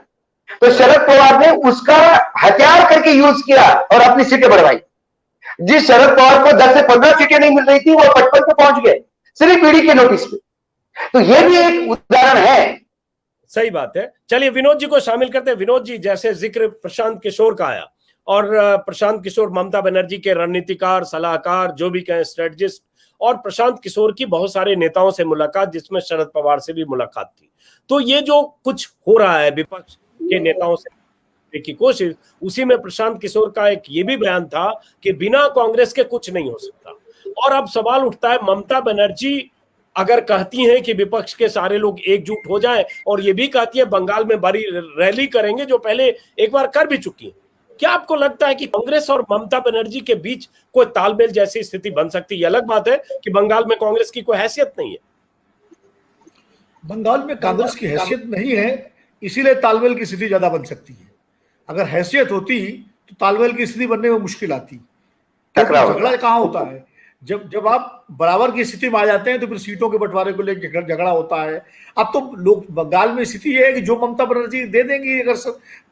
तो शरद पवार ने उसका हथियार करके यूज किया और अपनी सीटें बढ़वाई। जिस शरद पवार को 10 से 15 सीटें नहीं मिल रही थी वो 55 पे पहुंच गए। सिर्फ ईडी के नोटिस पे। तो ये भी एक उदाहरण है। सही बात है। चलिए विनोद जी को शामिल करते हैं। विनोद जी, जैसे जिक्र प्रशांत किशोर का आया, और प्रशांत किशोर ममता बनर्जी के रणनीतिकार, सलाहकार, जो भी कहें, स्ट्रेटजिस्ट, और प्रशांत किशोर की बहुत सारे नेताओं से मुलाकात, जिसमें शरद पवार से भी मुलाकात थी। तो ये जो कुछ हो रहा है विपक्ष के नेताओं से की कोशिश, उसी में प्रशांत किशोर का एक ये भी बयान था कि बिना कांग्रेस के कुछ नहीं हो सकता। और अब सवाल उठता है, ममता बनर्जी अगर कहती हैं कि विपक्ष के सारे लोग एकजुट हो जाएं, और ये भी कहती है बंगाल में बड़ी रैली करेंगे, जो पहले एक बार कर भी चुकी है, क्या आपको लगता है कि कांग्रेस और ममता बनर्जी के बीच कोई तालमेल जैसी स्थिति बन सकती है? ये अलग बात है कि बंगाल में कांग्रेस की कोई हैसियत नहीं है। बंगाल में कांग्रेस की हैसियत नहीं है, इसीलिए तालमेल की स्थिति ज्यादा बन सकती है। अगर हैसियत होती तो तालमेल की स्थिति बनने में मुश्किल आती। झगड़ा कहाँ होता है? जब आप बराबर की स्थिति में आ जाते हैं तो फिर सीटों के बंटवारे को लेकर झगड़ा होता है। अब तो लोग बंगाल में स्थिति ये है कि जो ममता बनर्जी दे देंगी, अगर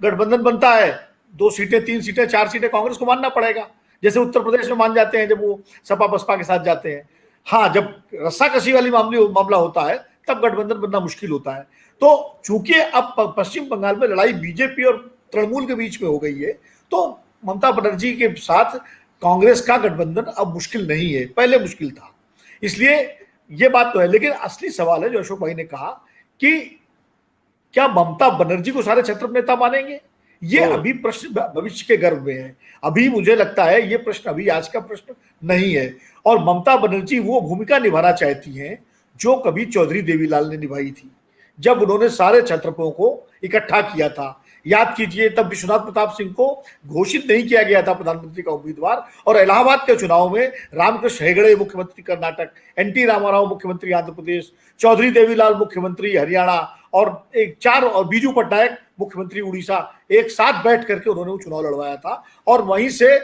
गठबंधन बनता है 2 सीटें, 3 सीटें, 4 सीटें, कांग्रेस को मानना पड़ेगा, जैसे उत्तर प्रदेश में मान जाते हैं जब वो सपा बसपा के साथ जाते हैं। हाँ, जब रस्साकसी वाली मामला होता है तब गठबंधन बनना मुश्किल होता है। तो चूंकि अब पश्चिम बंगाल में लड़ाई बीजेपी और तृणमूल के बीच में हो गई है, तो ममता बनर्जी के साथ कांग्रेस का गठबंधन अब मुश्किल नहीं है, पहले मुश्किल था। इसलिए ये बात तो है। लेकिन असली सवाल है जो अशोक भाई ने कहा कि क्या ममता बनर्जी को सारे छत्रप नेता मानेंगे? ये अभी प्रश्न भविष्य के गर्भ में है। अभी मुझे लगता है ये प्रश्न अभी आज का प्रश्न नहीं है। और ममता बनर्जी वो भूमिका निभाना चाहती हैं जो कभी चौधरी देवीलाल ने निभाई थी, जब उन्होंने सारे छत्रपों को इकट्ठा किया था। याद कीजिए, तब विश्वनाथ प्रताप सिंह को घोषित नहीं किया गया था प्रधानमंत्री का उम्मीदवार, और इलाहाबाद के चुनाव में रामकृष्ण हेगड़े मुख्यमंत्री कर्नाटक, एनटी रामाराव मुख्यमंत्री आंध्र प्रदेश, चौधरी देवीलाल मुख्यमंत्री हरियाणा, और और बीजू पट्टनायक मुख्यमंत्री उड़ीसा, एक साथ बैठ करके उन्होंने वो चुनाव लड़वाया था, और वहीं से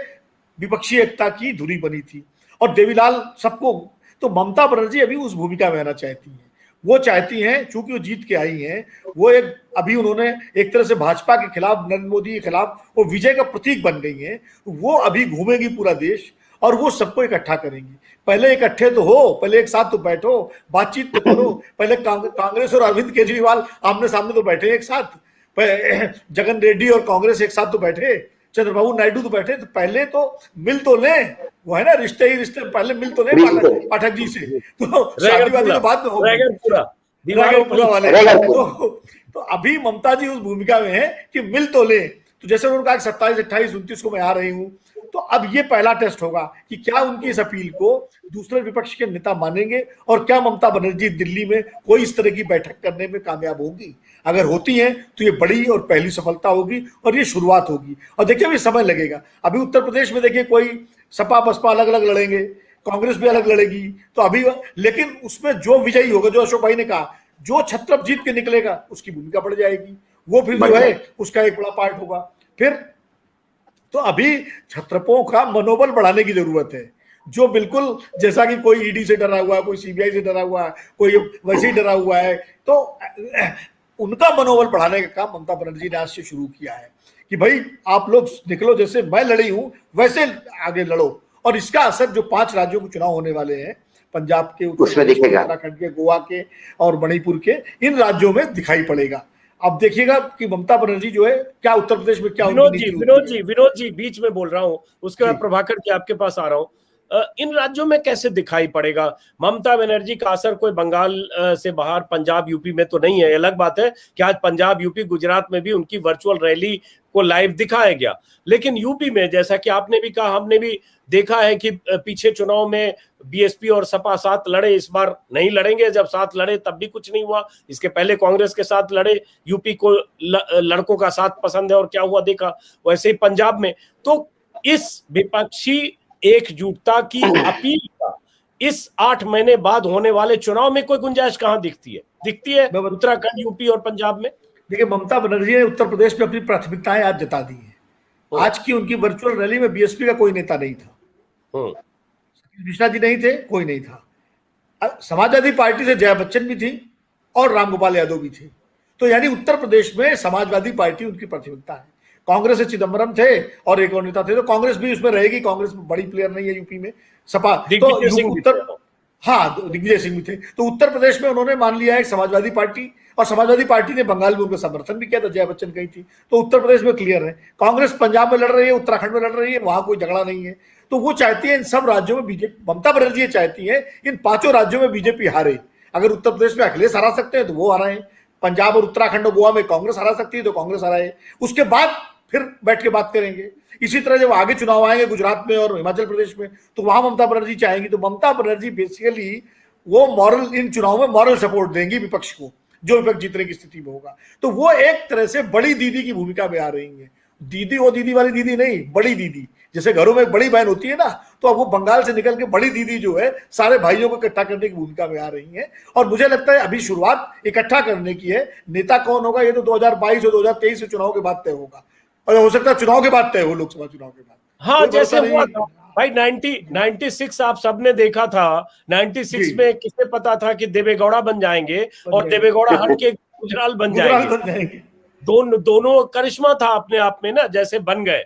विपक्षी एकता की धुरी बनी थी। और देवीलाल सबको, तो ममता बनर्जी अभी उस भूमिका में आना चाहती है। वो चाहती हैं, चूंकि वो जीत के आई हैं, वो अभी उन्होंने एक तरह से भाजपा के खिलाफ, नरेंद्र मोदी के खिलाफ वो विजय का प्रतीक बन गई हैं। वो अभी घूमेगी पूरा देश और वो सबको इकट्ठा करेंगी। पहले इकट्ठे तो हो, पहले एक साथ तो बैठो, बातचीत तो करो। पहले कांग्रेस और अरविंद केजरीवाल आमने सामने तो बैठे एक साथ, जगन रेड्डी और कांग्रेस एक साथ तो बैठे, चंद्रबाबू नायडू तो बैठे, तो पहले तो मिल तो ले। वो है ना, रिश्ते ही रिश्ते, पहले मिल तो ले पाठक जी से। तो शादी वादी तो बाद में होगी। तो अभी ममता जी उस भूमिका में है कि मिल तो ले। तो जैसे उन्होंने कहा 27, 28, 29 को मैं आ रही हूँ, तो अब ये पहला टेस्ट होगा कि क्या उनकी इस अपील को दूसरे विपक्ष के नेता मानेंगे, और क्या ममता बनर्जी दिल्ली में कोई इस तरह की बैठक करने में कामयाब होगी। अगर होती है तो ये बड़ी और पहली सफलता होगी, और ये शुरुआत होगी। और देखिए अभी समय लगेगा। अभी उत्तर प्रदेश में देखिए, कोई सपा बसपा अलग अलग लड़ेंगे, कांग्रेस भी अलग लड़ेगी, तो अभी, लेकिन उसमें जो विजयी होगा, जो अशोक भाई ने कहा, जो छत्रप जीत के निकलेगा उसकी भूमिका बढ़ जाएगी, वो फिर जो है उसका एक बड़ा पार्ट होगा। फिर तो अभी छत्रपों का मनोबल बढ़ाने की जरूरत है, जो बिल्कुल जैसा कि कोई ईडी से डरा हुआ है, कोई सीबीआई से डरा हुआ है, कोई वैसे ही डरा हुआ है, तो उनका मनोबल बढ़ाने का काम ममता बनर्जी ने आज से शुरू किया है कि भाई आप लोग निकलो, जैसे मैं लड़ी हूं वैसे आगे लड़ो। और इसका असर जो 5 राज्यों के चुनाव होने वाले हैं, पंजाब के, उत्तराखंड के, गोवा के और मणिपुर के, इन राज्यों में दिखाई पड़ेगा। अब देखिएगा कि ममता बनर्जी जो है क्या उत्तर प्रदेश में क्या। विनोद जी बीच में बोल रहा हूं, उसके बाद प्रभाकर जी आपके पास आ रहा हूं। इन राज्यों में कैसे दिखाई पड़ेगा ममता बनर्जी का असर? कोई बंगाल से बाहर पंजाब यूपी में तो नहीं है। अलग बात है कि आज पंजाब यूपी गुजरात में भी उनकी वर्चुअल रैली को लाइव दिखाया गया, लेकिन यूपी में जैसा कि आपने भी कहा, हमने भी देखा है कि पीछे चुनाव में बीएसपी और सपा साथ लड़े, इस बार नहीं लड़ेंगे। जब साथ लड़े तब भी कुछ नहीं हुआ, इसके पहले कांग्रेस के साथ लड़े। यूपी को लड़कों का साथ पसंद है और क्या हुआ देखा। वैसे ही पंजाब में, तो इस विपक्षी एकजुटता की अपील का इस 8 महीने बाद होने वाले चुनाव में कोई गुंजाइश कहां दिखती है उत्तराखंड, यूपी और पंजाब में? देखिए, ममता बनर्जी ने उत्तर प्रदेश में अपनी प्राथमिकताएं आज जता दी है। आज की उनकी वर्चुअल रैली में बीएसपी का कोई नेता नहीं था, मिश्रा जी नहीं थे, कोई नहीं था। समाजवादी पार्टी से जया बच्चन भी थी और रामगोपाल यादव भी थे। तो यानी उत्तर प्रदेश में समाजवादी पार्टी उनकी प्राथमिकता है। कांग्रेस से चिदम्बरम थे और एक और नेता थे, तो कांग्रेस भी उसमें रहेगी। कांग्रेस बड़ी प्लेयर नहीं है यूपी में। सपा तो उत्तर हाँ, दिग्विजय सिंह भी थे। तो उत्तर प्रदेश में उन्होंने मान लिया है समाजवादी पार्टी, और समाजवादी पार्टी ने बंगाल में उनका समर्थन भी किया था, जया बच्चन गई थी। तो उत्तर प्रदेश में क्लियर है। कांग्रेस पंजाब में लड़ रही है, उत्तराखंड में लड़ रही है, वहां कोई झगड़ा नहीं है। तो वो चाहती है इन सब राज्यों में बीजेपी, ममता बनर्जी ये चाहती है इन 5 राज्यों में बीजेपी हारे। अगर उत्तर प्रदेश में अखिलेश हरा सकते हैं तो वो हराए, पंजाब और उत्तराखंड और गोवा में कांग्रेस हरा सकती है तो कांग्रेस हराए, उसके बाद फिर बैठ के बात करेंगे। इसी तरह जब आगे चुनाव आएंगे गुजरात में और हिमाचल प्रदेश में, तो वहां ममता बनर्जी चाहेंगी। तो ममता बनर्जी बेसिकली वो मॉरल, इन चुनाव में मॉरल सपोर्ट देंगी विपक्ष को, जो विपक्ष जीतने की स्थिति में होगा। तो वो एक तरह से बड़ी दीदी की भूमिका में आ रही है। दीदी वो दीदी वाली दीदी नहीं, बड़ी दीदी, जैसे घरों में एक बड़ी बहन होती है ना, तो अब वो बंगाल से निकल के बड़ी दीदी जो है सारे भाइयों को इकट्ठा करने की भूमिका में आ रही है। और मुझे लगता है अभी शुरुआत इकट्ठा करने की है। नेता कौन होगा ये तो 2022 और 2023 के चुनाव के बाद तय होगा, और हो सकता है चुनाव के बाद तय हो, लोकसभा चुनाव के बाद। हाँ, जैसे हुआ था भाई 96 आप सबने देखा था। 96 में किसे पता था कि देवेगौड़ा बन जाएंगे, और देवेगौड़ा हट के गुजराल बन जाएंगे। दोनों करिश्मा था अपने आप में ना, जैसे बन गए।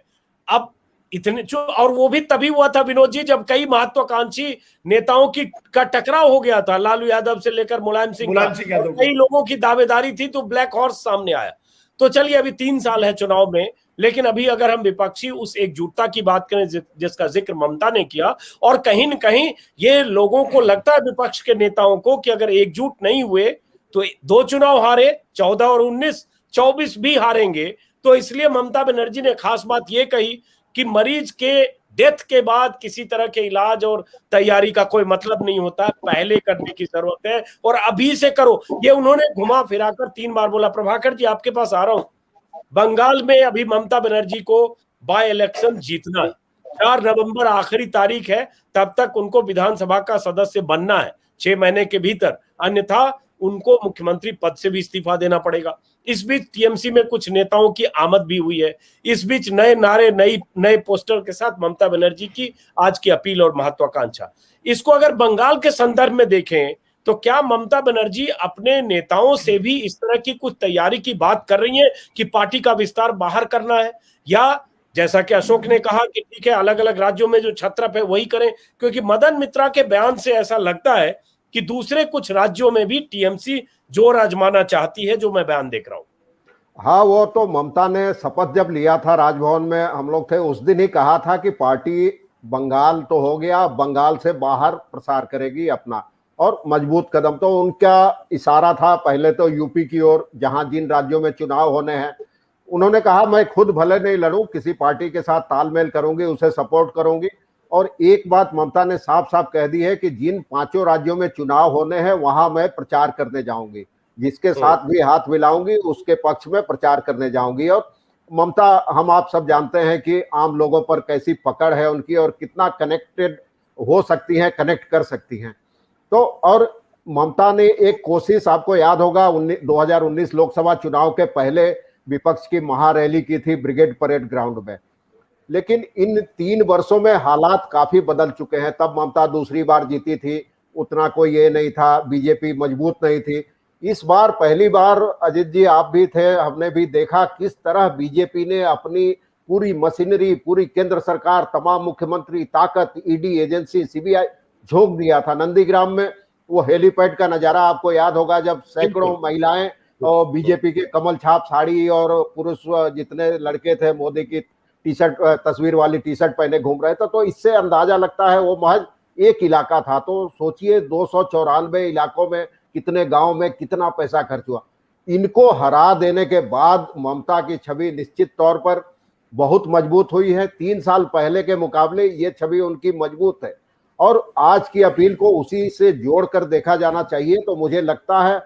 अब इतने और वो भी तभी हुआ था विनोद जी, जब कई महत्वाकांक्षी नेताओं की का टकराव हो गया था, लालू यादव से लेकर मुलायम सिंह यादव, कई लोगों की दावेदारी थी, तो ब्लैक हॉर्स सामने आया। तो चलिए अभी 3 साल है चुनाव में, लेकिन अभी अगर हम विपक्षी उस एकजुटता की बात करें जिसका जिक्र ममता ने किया, और कहीं न कहीं ये लोगों को लगता है विपक्ष के नेताओं को कि अगर एकजुट नहीं हुए तो 2 चुनाव हारे, 14 और 19, 24 भी हारेंगे। तो इसलिए ममता बनर्जी ने खास बात ये कही कि मरीज के डेथ के बाद किसी तरह के इलाज और तैयारी का कोई मतलब नहीं होता, पहले करने की जरूरत है और अभी से करो। ये उन्होंने घुमा फिराकर 3 बार बोला। प्रभाकर जी आपके पास आ रहा हूं। बंगाल में अभी ममता बनर्जी को बाय इलेक्शन जीतना है, 4 नवंबर आखिरी तारीख है, तब तक उनको विधानसभा का सदस्य बनना है 6 महीने के भीतर, अन्यथा उनको मुख्यमंत्री पद से भी इस्तीफा देना पड़ेगा। इस बीच टीएमसी में कुछ नेताओं की आमद भी हुई है। इस बीच नए नारे, नए पोस्टर के साथ ममता बनर्जी की आज की अपील और महत्वाकांक्षा। इसको अगर बंगाल के संदर्भ में देखें तो क्या ममता बनर्जी अपने नेताओं से भी इस तरह की कुछ तैयारी की बात कर रही है कि पार्टी का विस्तार बाहर करना है, या जैसा कि अशोक ने कहा कि ठीक है अलग अलग राज्यों में जो छत्रप है वही करें? क्योंकि मदन मित्रा के बयान से ऐसा लगता है कि दूसरे कुछ राज्यों में भी टीएमसी जोर आजमाना चाहती है, जो मैं बयान देख रहा हूं। हाँ, वो तो ममता ने शपथ जब लिया था राजभवन में, हम लोग थे उस दिन ही कहा था कि पार्टी बंगाल तो हो गया, बंगाल से बाहर प्रसार करेगी अपना, और मजबूत कदम। तो उनका इशारा था पहले तो यूपी की ओर, जहां जिन राज्यों में चुनाव होने हैं। उन्होंने कहा मैं खुद भले नहीं लड़ूं, किसी पार्टी के साथ तालमेल करूंगी, उसे सपोर्ट करूंगी। और एक बात ममता ने साफ साफ कह दी है कि जिन 5 राज्यों में चुनाव होने हैं वहां मैं प्रचार करने जाऊंगी, जिसके साथ भी हाथ मिलाऊंगी उसके पक्ष में प्रचार करने जाऊंगी। और ममता, हम आप सब जानते हैं कि आम लोगों पर कैसी पकड़ है उनकी, और कितना कनेक्टेड हो सकती हैं, कनेक्ट कर सकती हैं। तो और ममता ने एक कोशिश, आपको याद होगा 2019 लोकसभा चुनाव के पहले विपक्ष की महारैली की थी ब्रिगेड परेड ग्राउंड में। लेकिन इन 3 वर्षों में हालात काफी बदल चुके हैं। तब ममता दूसरी बार जीती थी, उतना कोई ये नहीं था, बीजेपी मजबूत नहीं थी। इस बार पहली बार, अजित जी आप भी थे, हमने भी देखा किस तरह बीजेपी ने अपनी पूरी मशीनरी, पूरी केंद्र सरकार, तमाम मुख्यमंत्री, ताकत, ईडी एजेंसी, सीबीआई झोंक दिया था। नंदीग्राम में वो हेलीपैड का नजारा आपको याद होगा, जब सैकड़ों महिलाएं और बीजेपी के कमल छाप साड़ी और पुरुष जितने लड़के थे मोदी की टी-शर्ट, तस्वीर वाली टी-शर्ट पहने घूम रहे थे। तो इससे अंदाजा लगता है वो महज एक इलाका था। तो सोचिए 294 इलाकों में, कितने गांव में कितना पैसा खर्च हुआ। इनको हरा देने के बाद ममता की छवि निश्चित तौर पर बहुत मजबूत हुई है। 3 साल पहले के मुकाबले ये छवि उनकी मजबूत है, और आज की अपील को उसी से जोड़कर देखा जाना चाहिए। तो मुझे लगता है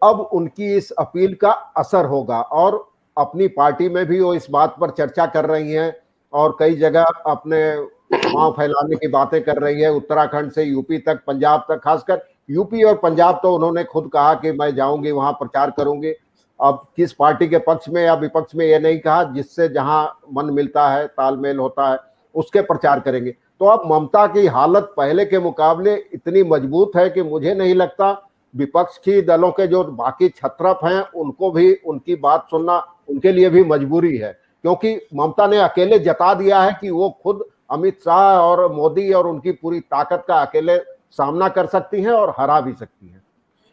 अब उनकी इस अपील का असर होगा, और अपनी पार्टी में भी वो इस बात पर चर्चा कर रही हैं, और कई जगह अपने पांव फैलाने की बातें कर रही है, उत्तराखंड से यूपी तक, पंजाब तक। खासकर यूपी और पंजाब तो उन्होंने खुद कहा कि मैं जाऊंगी वहां प्रचार करूंगी। अब किस पार्टी के पक्ष में या विपक्ष में ये नहीं कहा, जिससे जहां मन मिलता है, तालमेल होता है, उसके प्रचार करेंगे। तो अब ममता की हालत पहले के मुकाबले इतनी मजबूत है कि मुझे नहीं लगता विपक्ष की दलों के जो बाकी छत्रप हैं उनको भी उनकी बात सुनना उनके लिए भी मजबूरी है, क्योंकि ममता ने अकेले जता दिया है कि वो खुद अमित शाह और मोदी और उनकी पूरी ताकत का अकेले सामना कर सकती हैं और हरा भी सकती हैं।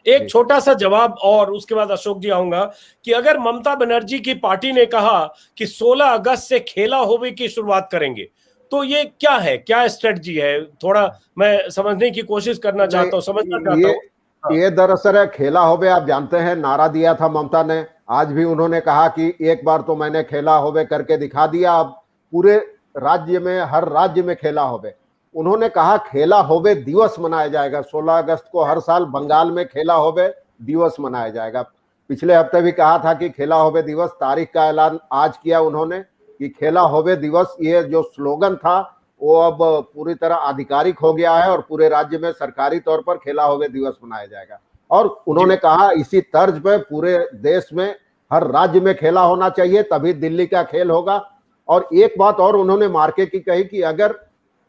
एक छोटा सा जवाब और उसके बाद अशोक जी आऊंगा कि अगर ममता बनर्जी की पार्टी ने कहा कि 16 अगस्त से खेला होवे की शुरुआत करेंगे, तो ये क्या है, क्या स्ट्रेटजी है? थोड़ा मैं समझने की कोशिश करना चाहता हूँ, समझना चाहता हूँ। ये दरअसल है खेला होवे, आप जानते हैं नारा दिया था ममता ने, आज भी उन्होंने कहा कि एक बार तो मैंने खेला होवे करके दिखा दिया, अब पूरे राज्य में, हर राज्य में खेला होवे। उन्होंने कहा खेला होवे दिवस मनाया जाएगा, 16 अगस्त को हर साल बंगाल में खेला होवे दिवस मनाया जाएगा। पिछले हफ्ते भी कहा था कि खेला होवे दिवस, तारीख का ऐलान आज किया उन्होंने कि खेला होवे दिवस, ये जो स्लोगन था वो अब पूरी तरह आधिकारिक हो गया है और पूरे राज्य में सरकारी तौर पर खेला होवे दिवस मनाया जाएगा। और उन्होंने कहा इसी तर्ज पे पूरे देश में हर राज्य में खेला होना चाहिए, तभी दिल्ली का खेल होगा। और एक बात और उन्होंने मार्के की कही कि अगर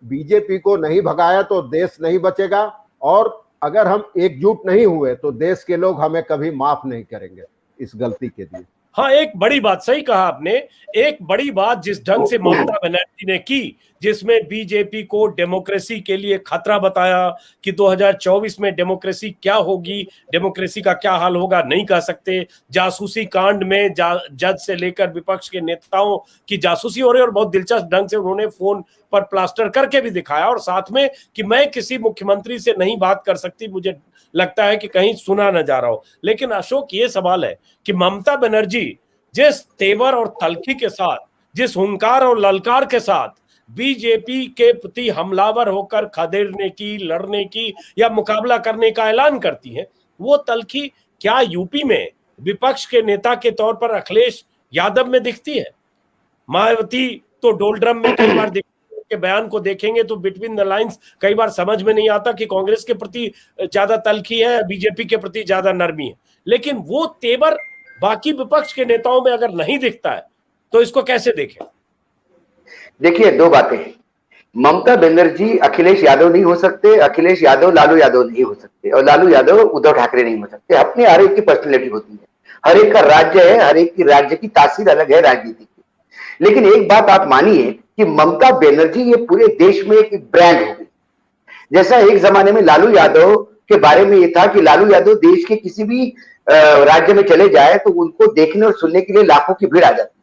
बीजेपी को नहीं भगाया तो देश नहीं बचेगा, और अगर हम एकजुट नहीं हुए तो देश के लोग हमें कभी माफ नहीं करेंगे इस गलती के लिए। हाँ, एक बड़ी बात, सही कहा आपने, एक बड़ी बात जिस ढंग से ममता बनर्जी ने की, जिसमें बीजेपी को डेमोक्रेसी के लिए खतरा बताया कि 2024 में डेमोक्रेसी क्या होगी, डेमोक्रेसी का क्या हाल होगा नहीं कह सकते। जासूसी कांड में जज से लेकर विपक्ष के नेताओं की जासूसी हो रही है और बहुत दिलचस्प ढंग से उन्होंने फोन पर प्लास्टर करके भी दिखाया, और साथ में कि मैं किसी मुख्यमंत्री से नहीं बात कर सकती, मुझे लगता है कि कहीं सुना न जा रहा हो। लेकिन अशोक, ये सवाल है कि ममता बनर्जी जिस तेवर और तलखी के साथ, जिस हुंकार और ललकार के साथ बीजेपी के प्रति हमलावर होकर खदेड़ने की, लड़ने की या मुकाबला करने का ऐलान करती हैं, वो तलखी क्या यूपी में विपक्ष के नेता के तौर पर अखिलेश यादव में दिखती है? मायावती तो डोलड्रम में कई बार के बयान को देखेंगे तो बिटवीन द लाइंस कई बार समझ में नहीं आता कि कांग्रेस के प्रति ज्यादा तलखी है, बीजेपी के प्रति ज्यादा नरमी है। लेकिन वो तेवर बाकी विपक्ष के नेताओं में अगर नहीं दिखता है तो इसको कैसे देखें? देखिए, दो बातें हैं। ममता बनर्जी अखिलेश यादव नहीं हो सकते, अखिलेश यादव लालू यादव नहीं हो सकते, और लालू यादव उद्धव ठाकरे नहीं हो सकते। अपने हर एक की पर्सनैलिटी होती है, हर एक का राज्य है, हर एक की राज्य की तासीर अलग है राजनीति की। लेकिन एक बात आप मानिए कि ममता बनर्जी ये पूरे देश में एक ब्रांड हो गई। जैसा एक जमाने में लालू यादव के बारे में ये था कि लालू यादव देश के किसी भी राज्य में चले जाए तो उनको देखने और सुनने के लिए लाखों की भीड़ आ जाती,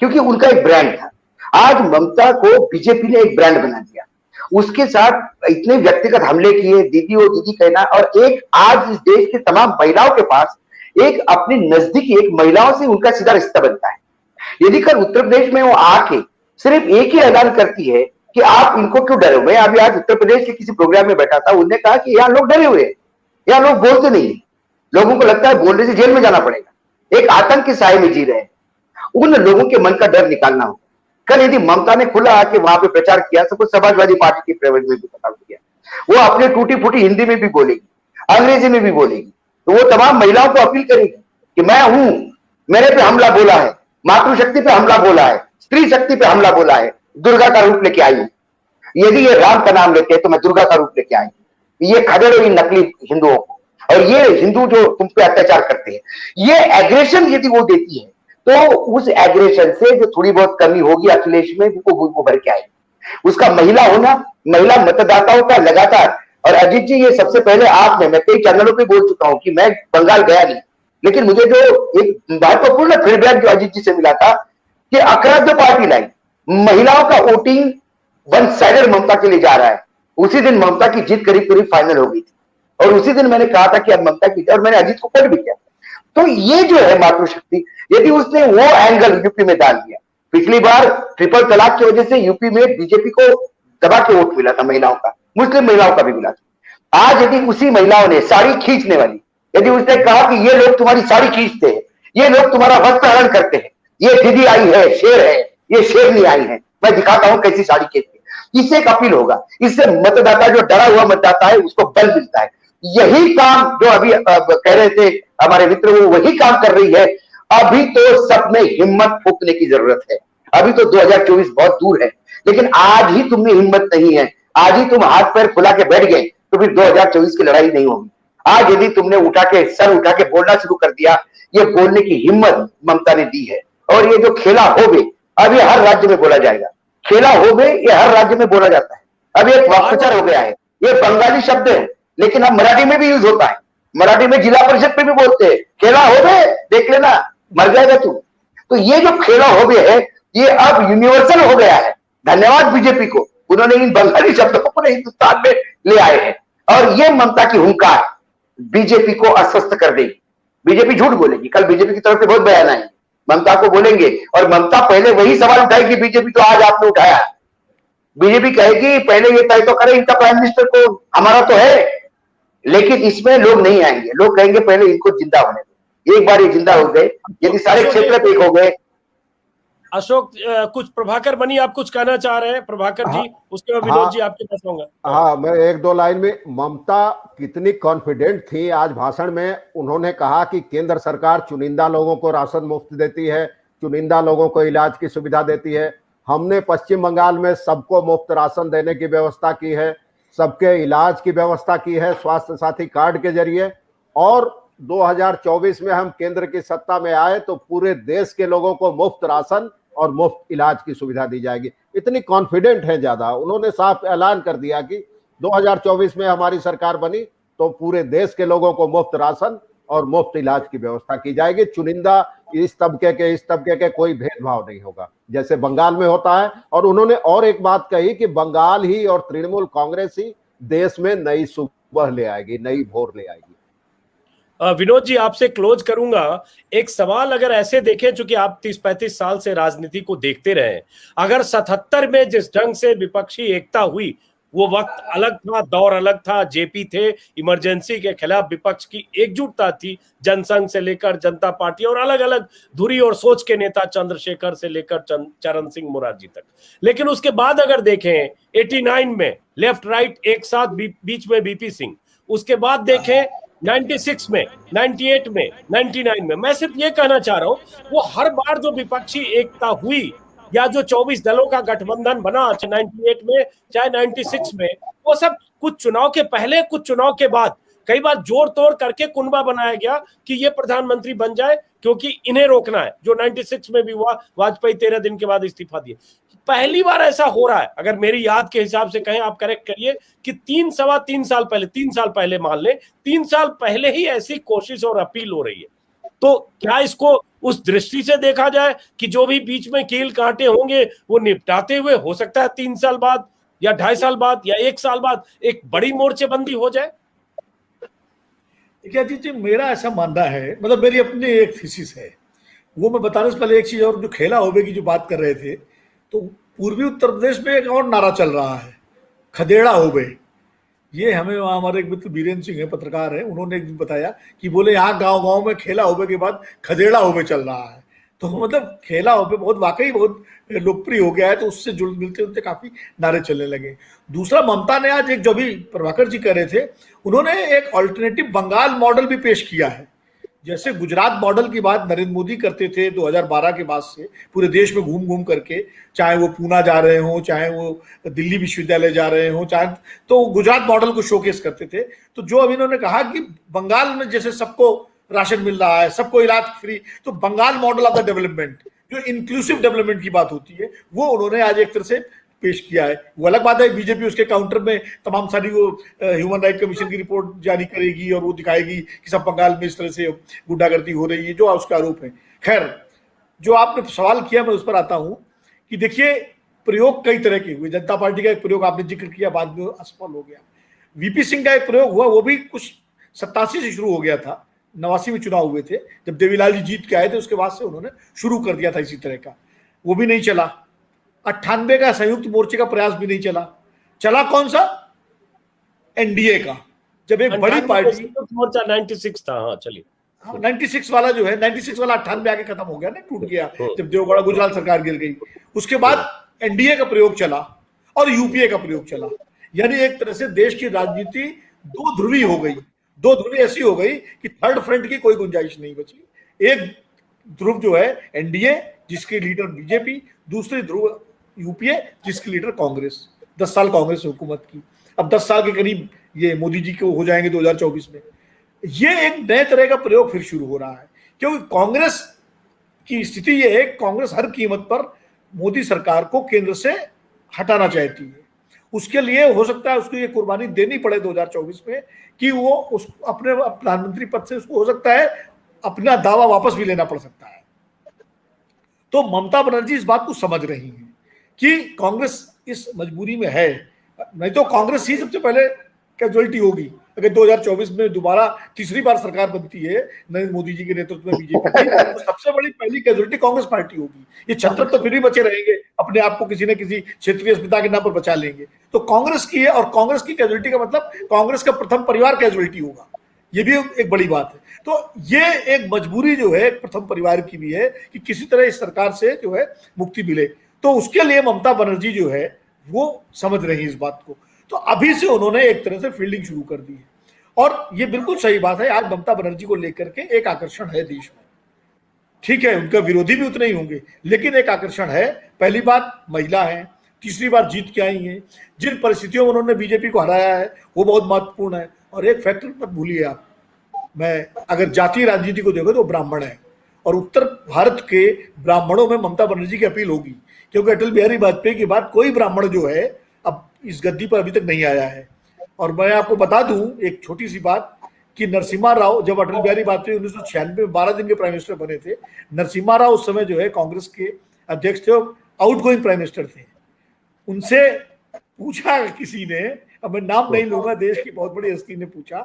क्योंकि उनका एक ब्रांड था। आज ममता को बीजेपी ने एक ब्रांड बना दिया, उसके साथ इतने व्यक्तिगत हमले किए, दीदी और दीदी कहना, और एक आज इस देश के तमाम महिलाओं के पास एक अपने नजदीकी एक महिलाओं से उनका सीधा रिश्ता बनता है। यदि कल उत्तर प्रदेश में वो आके सिर्फ एक ही ऐलान करती है कि आप इनको क्यों डरे हुए हैं। अभी आज उत्तर प्रदेश के किसी प्रोग्राम में बैठा था, उन्होंने कहा कि यहाँ लोग डरे हुए हैं, यहाँ लोग बोलते नहीं, लोगों को लगता है बोलने से जेल में जाना पड़ेगा, एक आतंक के साए में जी रहे हैं। उन लोगों के मन का डर निकालना हो। कल यदि ममता ने खुला आके वहां पे प्रचार किया, सब कुछ समाजवादी पार्टी के प्रेवेंट में भी पता किया, वो अपने टूटी फूटी हिंदी में भी बोलेगी, अंग्रेजी में भी बोलेगी, तो वो तमाम महिलाओं को अपील करेगी कि मैं हूं, मेरे पे हमला बोला है, मातृशक्ति पे हमला बोला है, स्त्री शक्ति पे हमला बोला है, दुर्गा का रूप लेके आई। यदि ये राम का नाम लेते हैं तो मैं दुर्गा का रूप लेके आई। ये खदेड़ो इन नकली हिंदुओं को, और ये हिंदू जो तुम पे अत्याचार करते हैं, ये एग्रेशन यदि वो देती है तो उस एग्रेशन से जो थोड़ी बहुत कमी होगी अखिलेश में, वो भर के आएगी। उसका महिला होना, महिला मतदाताओं का लगातार, और अजीत जी ये सबसे पहले आपने, मैं कई चैनलों पे बोल चुका हूं कि मैं बंगाल गया नहीं, लेकिन मुझे जो एक महत्वपूर्ण फीडबैक जो अजीत जी से मिला था कि अकराध पार्टी लाइन महिलाओं का वोटिंग वन साइडेड ममता के लिए जा रहा है। उसी दिन ममता की जीत करीब करीब फाइनल हो गई थी, और उसी दिन मैंने कहा था कि अब ममता की, और मैंने अजीत को कोट भी किया। तो ये जो है मातृशक्ति, यदि उसने वो एंगल यूपी में डाल दिया, पिछली बार ट्रिपल तलाक की वजह से यूपी में बीजेपी को दबा के वोट मिला था महिलाओं का, मुस्लिम महिलाओं का भी मिला था। आज यदि उसी महिलाओं ने साड़ी खींचने वाली, यदि उसने कहा कि ये लोग तुम्हारी साड़ी खींचते हैं, ये लोग तुम्हारा वस्त्र हरण करते हैं, ये दीदी आई है, शेर है, ये शेरनी आई है, मैं दिखाता हूं कैसी साड़ी खींचती है, इससे एक अपील होगा। इससे मतदाता जो डरा हुआ मतदाता है उसको बल मिलता है। यही काम जो अभी कह रहे थे हमारे मित्र, वो वही काम कर रही है। अभी तो सब में हिम्मत फूकने की जरूरत है। अभी तो 2024 बहुत दूर है, लेकिन आज ही तुम में हिम्मत नहीं है, आज ही तुम हाथ पैर फुला के बैठ गए तो फिर 2024 की लड़ाई नहीं होगी। आज यदि तुमने सर उठा के बोलना शुरू कर दिया, ये बोलने की हिम्मत ममता ने दी है। और ये जो खेला होवे, अब ये हर राज्य में बोला जाएगा। खेला होवे ये हर राज्य में बोला जाता है, अब एक वाक्प्रचार हो गया है, ये बंगाली शब्द है, लेकिन अब मराठी में भी यूज होता है। मराठी में जिला परिषद पे भी बोलते हैं, खेला हो गए देख लेना मर जाएगा तू। तो ये जो खेला हो गया है ये अब यूनिवर्सल हो गया है। धन्यवाद बीजेपी को, उन्होंने इन बंगाली शब्दों को पूरे हिंदुस्तान में ले आए हैं। और ये ममता की हुंकार बीजेपी को अस्वस्थ कर देगी। बीजेपी झूठ बोलेगी, कल बीजेपी की तरफ से बहुत बयान आएंगे, ममता को बोलेंगे और ममता पहले वही सवाल उठाएगी बीजेपी तो आज आपने उठाया। बीजेपी कहेगी पहले ये तय तो करे इनका प्राइम मिनिस्टर को, हमारा तो है, लेकिन इसमें लोग नहीं आएंगे। लोग कहेंगे पहले इनको जिंदा होने दो। एक बार ये जिंदा हो गए, यदि सारे क्षेत्र पे एक हो गए। अशोक, कुछ प्रभाकर मनी आप कुछ कहना चाह रहे हैं? प्रभाकर जी, उसके बाद विनोद जी आपके पास होंगे। हाँ, मैं एक दो लाइन में, ममता कितनी कॉन्फिडेंट थी आज भाषण में। उन्होंने कहा कि केंद्र सरकार चुनिंदा लोगों को राशन मुफ्त देती है, चुनिंदा लोगों को इलाज की सुविधा देती है। हमने पश्चिम बंगाल में सबको मुफ्त राशन देने की व्यवस्था की है, सबके इलाज की व्यवस्था की है स्वास्थ्य साथी कार्ड के जरिए। और 2024 में हम केंद्र की सत्ता में आए तो पूरे देश के लोगों को मुफ्त राशन और मुफ्त इलाज की सुविधा दी जाएगी। इतनी कॉन्फिडेंट है ज्यादा। उन्होंने साफ ऐलान कर दिया कि 2024 में हमारी सरकार बनी तो पूरे देश के लोगों को मुफ्त राशन और मुफ्त इलाज की व्यवस्था की जाएगी। चुनिंदा इस तबके के कोई भेदभाव नहीं होगा जैसे बंगाल में होता है। और उन्होंने और एक बात कही कि बंगाल ही और तृणमूल कांग्रेस ही देश में नई सुबह ले आएगी, नई भोर ले आएगी। विनोद जी, आपसे क्लोज करूंगा। एक सवाल, अगर ऐसे देखें, चूंकि आप 30-35 साल से राजनीति को देखते रहे, अगर 77 में जिस ढंग से विपक्षी एकता हुई, वो वक्त अलग था, दौर अलग था, जेपी थे, इमरजेंसी के खिलाफ विपक्ष की एकजुटता थी, जनसंघ से लेकर जनता पार्टी और अलग अलग धुरी और सोच के नेता चंद्रशेखर से लेकर चरण सिंह मुरारजी तक। लेकिन उसके बाद अगर देखें 89 में लेफ्ट राइट एक साथ, बीच में बीपी सिंह, उसके बाद देखें 96 में, 98 में, 99 में। मैं सिर्फ ये कहना चाह रहा हूं, वो हर बार जो विपक्षी एकता हुई या जो 24 दलों का गठबंधन बना, 98 में चाहे 96 में, वो सब कुछ चुनाव के पहले कुछ चुनाव के बाद कई बार जोड़ तोड़ करके कुनबा बनाया गया कि ये प्रधानमंत्री बन जाए क्योंकि इन्हें रोकना है, जो 96 में भी हुआ। वाजपेयी 13 दिन के बाद इस्तीफा दिए। पहली बार ऐसा हो रहा है, अगर मेरी याद के हिसाब से कहें, आप करेक्ट करिए, कि 3 साल पहले मान लें, 3 साल पहले ही ऐसी कोशिश और अपील हो रही है। तो क्या इसको उस दृष्टि से देखा जाए कि जो भी बीच में कील कांटे होंगे वो निपटाते हुए हो सकता है 3 साल बाद या 2.5 साल बाद या 1 साल बाद एक बड़ी मोर्चेबंदी हो जाए? क्या जी, मेरा ऐसा मानना है, मतलब मेरी अपनी एक थीसिस है, वो मैं बताने से पहले एक चीज और, जो खेला होबे की जो बात कर रहे थे, तो पूर्वी उत्तर प्रदेश में एक और नारा चल रहा है, खदेड़ा होबे। ये हमें वहाँ हमारे एक मित्र बीरेंद्र सिंह है, पत्रकार है, उन्होंने एक दिन बताया कि बोले यहाँ गांव-गांव में खेला होबे के बाद खदेड़ा होबे चल रहा है। तो मतलब खेला होबे बहुत वाकई बहुत लोकप्रिय हो गया है, तो उससे जुड़ मिलते जुलते काफी नारे चलने लगे। दूसरा, ममता ने आज एक, जो भी प्रभाकर जी कह रहे थे, उन्होंने एक ऑल्टरनेटिव बंगाल मॉडल भी पेश किया है। जैसे गुजरात मॉडल की बात नरेंद्र मोदी करते थे 2012 के बाद से, पूरे देश में घूम घूम करके, चाहे वो पूना जा रहे हो, चाहे वो दिल्ली विश्वविद्यालय जा रहे हो, चाहे तो गुजरात मॉडल को शोकेस करते थे। तो जो अभी इन्होंने कहा कि बंगाल में जैसे सबको राशन मिल रहा है, सबको इलाज फ्री, तो Bengal model of the development, जो इंक्लूसिव डेवलपमेंट की बात होती है, वो उन्होंने आज एक तरह से पेश किया है। वो अलग बात है, बीजेपी उसके काउंटर में तमाम सारी वो ह्यूमन राइट कमीशन की रिपोर्ट जारी करेगी और वो दिखाएगी कि सब बंगाल में इस तरह से गुंडागर्दी हो रही है, जो उसका आरोप है। खैर, जो आपने सवाल किया मैं उस पर आता हूं कि देखिए, प्रयोग कई तरह के हुए। जनता पार्टी का एक प्रयोग आपने जिक्र किया, बाद में असफल हो गया। वीपी सिंह का एक प्रयोग हुआ, वो भी कुछ 87 से शुरू हो गया था, 89 में चुनाव हुए थे, जब देवीलाल जी जीत के आए थे, उसके बाद से उन्होंने शुरू कर दिया था इसी तरह का, वो भी नहीं चला। 98 का संयुक्त मोर्चे का प्रयास भी नहीं चला। चला कौन सा? एनडीए का, जब एक बड़ी पार्टी, मोर्चा 96 था। हाँ, चलिए। 96 वाला जो है, 96 वाला 98 आके खत्म हो गया ना, टूट गया जब देवगौड़ा गुजराल सरकार गिर गई। उसके बाद एनडीए का प्रयोग चला और यूपीए का प्रयोग चला। यानी एक तरह से देश की राजनीति दो ध्रुवी हो गई, दो ध्रुवी ऐसी हो गई कि थर्ड फ्रंट की कोई गुंजाइश नहीं बची। एक ध्रुव जो है एनडीए, जिसके लीडर बीजेपी, दूसरी ध्रुव यूपीए, जिसके लीडर कांग्रेस। 10 साल कांग्रेस हुकूमत की, अब 10 साल के करीब ये मोदी जी को हो जाएंगे 2024 में। ये एक नए तरह का प्रयोग फिर शुरू हो रहा है, क्योंकि कांग्रेस की स्थिति ये है, कांग्रेस हर कीमत पर मोदी सरकार को केंद्र से हटाना चाहती है। उसके लिए हो सकता है उसको ये कुर्बानी देनी पड़े 2024 में कि वो उस अपने प्रधानमंत्री पद से उसको हो सकता है अपना दावा वापस भी लेना पड़ सकता है। तो ममता बनर्जी इस बात को समझ रही हैं कि कांग्रेस इस मजबूरी में है, नहीं तो कांग्रेस ही सबसे पहले कैजुअलिटी होगी अगर 2024 में दोबारा तीसरी बार सरकार बनती है नरेंद्र मोदी जी के नेतृत्व में बीजेपी की, तो सबसे बड़ी पहली कैजुअलिटी कांग्रेस पार्टी होगी। ये छत्र तो फिर भी बचे रहेंगे, अपने आप को किसी न किसी क्षेत्रीय अस्मिता के नाम पर बचा लेंगे। तो कांग्रेस की है, और कांग्रेस की कैजुअलिटी का मतलब कांग्रेस का प्रथम परिवार कैजुअलिटी होगा, ये भी एक बड़ी बात है। तो ये एक मजबूरी जो है प्रथम परिवार की भी है कि किसी तरह इस सरकार से जो है मुक्ति मिले। तो उसके लिए ममता बनर्जी जो है वो समझ रही है इस बात को। तो अभी से उन्होंने एक तरह से फील्डिंग शुरू कर दी है, और ये बिल्कुल सही बात है। आज ममता बनर्जी को लेकर के एक आकर्षण है देश में, ठीक है, उनका विरोधी भी उतने ही होंगे, लेकिन एक आकर्षण है। पहली बात, महिला है, तीसरी बार जीत के आई है, जिन परिस्थितियों में उन्होंने बीजेपी को हराया है वो बहुत महत्वपूर्ण है। और एक फैक्टर मत भूलिए आप, मैं अगर जातीय राजनीति को देखो तो ब्राह्मण है, और उत्तर भारत के ब्राह्मणों में ममता बनर्जी की अपील होगी, क्योंकि अटल बिहारी वाजपेयी के बाद कोई ब्राह्मण जो है अब इस गद्दी पर अभी तक नहीं आया है। और मैं आपको बता दूं एक छोटी सी बात कि नरसिम्हा राव, जब अटल बिहारी वाजपेयी 1996 में 12 दिन के प्राइम मिनिस्टर बने थे, नरसिम्हा राव उस समय जो है कांग्रेस के अध्यक्ष थे, आउटगोइंग प्राइम मिनिस्टर थे। उनसे पूछा किसी ने, अब मैं नाम नहीं लूंगा, देश की बहुत बड़ी हस्ती ने पूछा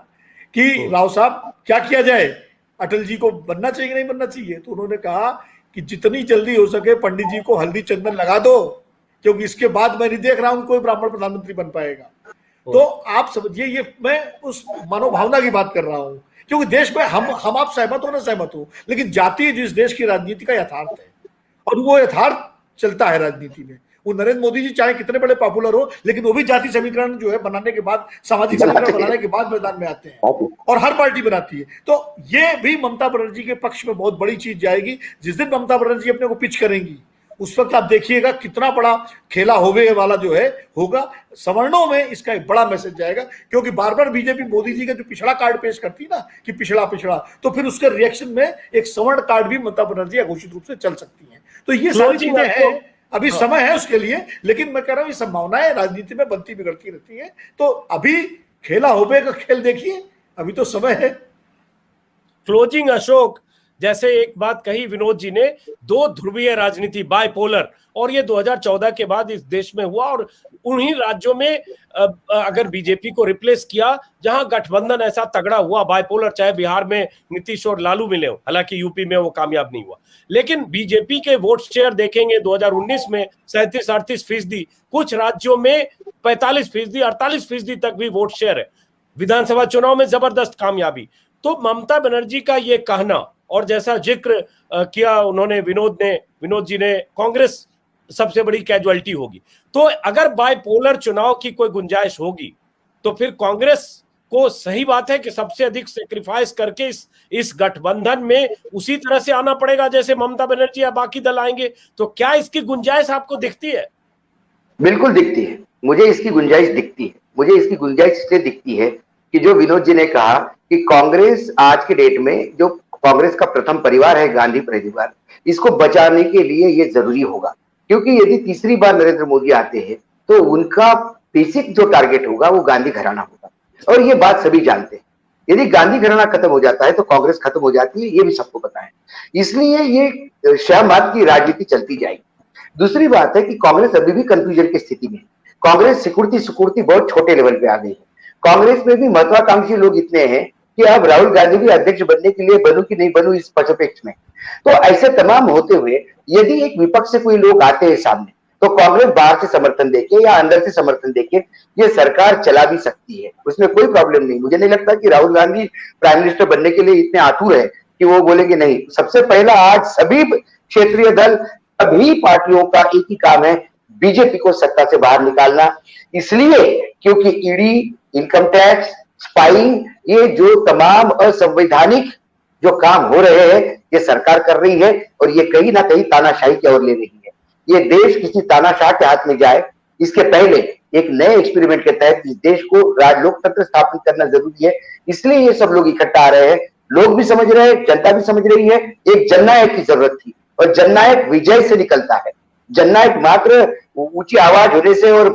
कि राव साहब क्या किया जाए, अटल जी को बनना चाहिए नहीं बनना चाहिए? तो उन्होंने कहा कि जितनी जल्दी हो सके पंडित जी को हल्दी चंदन लगा दो, क्योंकि इसके बाद मैं नहीं देख रहा हूं कोई ब्राह्मण प्रधानमंत्री बन पाएगा। तो आप समझिए, ये मैं उस मनोभावना की बात कर रहा हूं, क्योंकि देश में हम आप सहमत हो ना सहमत हो, लेकिन जाति जिस देश की राजनीति का यथार्थ है, और वो यथार्थ चलता है राजनीति में। वो नरेंद्र मोदी जी चाहे कितने बड़े पॉपुलर हो, लेकिन वो भी जाति समीकरण जो है बनाने के बाद, सामाजिक समीकरण बनाने के बाद मैदान में आते हैं, और हर पार्टी बनाती है। तो ये भी ममता बनर्जी के पक्ष में बहुत बड़ी चीज जाएगी। जिस दिन ममता बनर्जी अपने को पिच करेंगी, उस वक्त आप देखिएगा कितना बड़ा खेला होवे वाला जो है होगा। सवर्णों में इसका एक बड़ा मैसेज जाएगा, क्योंकि बार बार बीजेपी मोदी जी का जो पिछड़ा कार्ड पेश करती है ना कि पिछड़ा पिछड़ा, तो फिर उसके रिएक्शन में एक सवर्ण कार्ड भी ममता बनर्जी अघोषित रूप से चल सकती है। तो ये सारी चीजें हैं, अभी समय है उसके लिए, लेकिन मैं कह रहा हूं ये संभावनाएं राजनीति में बनती बिगड़ती रहती है। तो अभी खेला होवे का खेल देखिए, अभी तो समय है। क्लोजिंग अशोक, जैसे एक बात कही विनोद जी ने, दो ध्रुवीय राजनीति, बाइपोलर, और ये 2014 के बाद इस देश में हुआ, और उन्हीं राज्यों में अगर बीजेपी को रिप्लेस किया जहां गठबंधन ऐसा तगड़ा हुआ बाइपोलर, चाहे बिहार में नीतीश और लालू मिले हो, हालांकि यूपी में वो कामयाब नहीं हुआ, लेकिन बीजेपी के वोट शेयर देखेंगे 2019 में 37-38%, कुछ राज्यों में 45%, 48% तक भी वोट शेयर है। विधानसभा चुनाव में जबरदस्त कामयाबी। तो ममता बनर्जी का ये कहना, और जैसा जिक्र किया उन्होंने, विनोद जी ने, कांग्रेस सबसे बड़ी कैजुअलिटी होगी। तो अगर बाइपोलर चुनाव की कोई गुंजाइश होगी तो फिर कांग्रेस को, सही बात है कि सबसे अधिक सेक्रीफाइस करके इस गठबंधन में उसी तरह से आना पड़ेगा जैसे ममता बनर्जी या बाकी दल आएंगे। तो क्या इसकी गुंजाइश आपको दिखती है? बिल्कुल दिखती है, मुझे इसकी गुंजाइश दिखती है। मुझे इसकी गुंजाइश इसलिए दिखती है कि जो विनोद जी ने कहा कि कांग्रेस आज के डेट में, जो कांग्रेस का प्रथम परिवार है गांधी परिवार, इसको बचाने के लिए ये जरूरी होगा, क्योंकि यदि तीसरी बार नरेंद्र मोदी आते हैं तो उनका बेसिक जो टारगेट होगा वो गांधी घराना होगा, और ये बात सभी जानते हैं। यदि गांधी घराना खत्म हो जाता है तो कांग्रेस खत्म हो जाती है, ये भी सबको पता है। इसलिए ये श्यामबाद की राजनीति चलती जाएगी। दूसरी बात है कि कांग्रेस अभी भी कंफ्यूजन की स्थिति में है। कांग्रेस सिकुड़ती बहुत छोटे लेवल पे आ गई है। कांग्रेस में भी महत्वाकांक्षी लोग इतने हैं कि अब राहुल गांधी भी अध्यक्ष बनने के लिए बनू कि नहीं बनू इस पक्षपेक्ष में। तो ऐसे तमाम होते हुए यदि एक विपक्ष से कोई लोग आते हैं सामने, तो कांग्रेस बाहर से समर्थन देके या अंदर से समर्थन देके ये सरकार चला भी सकती है, उसमें कोई प्रॉब्लम नहीं। मुझे नहीं लगता कि राहुल गांधी प्राइम मिनिस्टर बनने के लिए इतने आतुर है कि वो बोलेंगे नहीं। सबसे पहला आज सभी क्षेत्रीय दल, सभी पार्टियों का एक ही काम है, बीजेपी को सत्ता से बाहर निकालना। इसलिए क्योंकि ईडी, इनकम टैक्स, स्पाइंग, ये जो तमाम असंवैधानिक जो काम हो रहे हैं ये सरकार कर रही है, और ये कहीं ना कहीं तानाशाही की ओर ले रही है। ये देश किसी तानाशाह के हाथ में जाए, इसके पहले एक नए एक्सपेरिमेंट के तहत इस देश को लोकतंत्र स्थापित करना जरूरी है। इसलिए ये सब लोग इकट्ठा आ रहे हैं, लोग भी समझ रहे हैं, जनता भी समझ रही है। एक जननायक की जरूरत थी, और जननायक विजय से निकलता है। जननायक मात्र ऊंची आवाज होने से और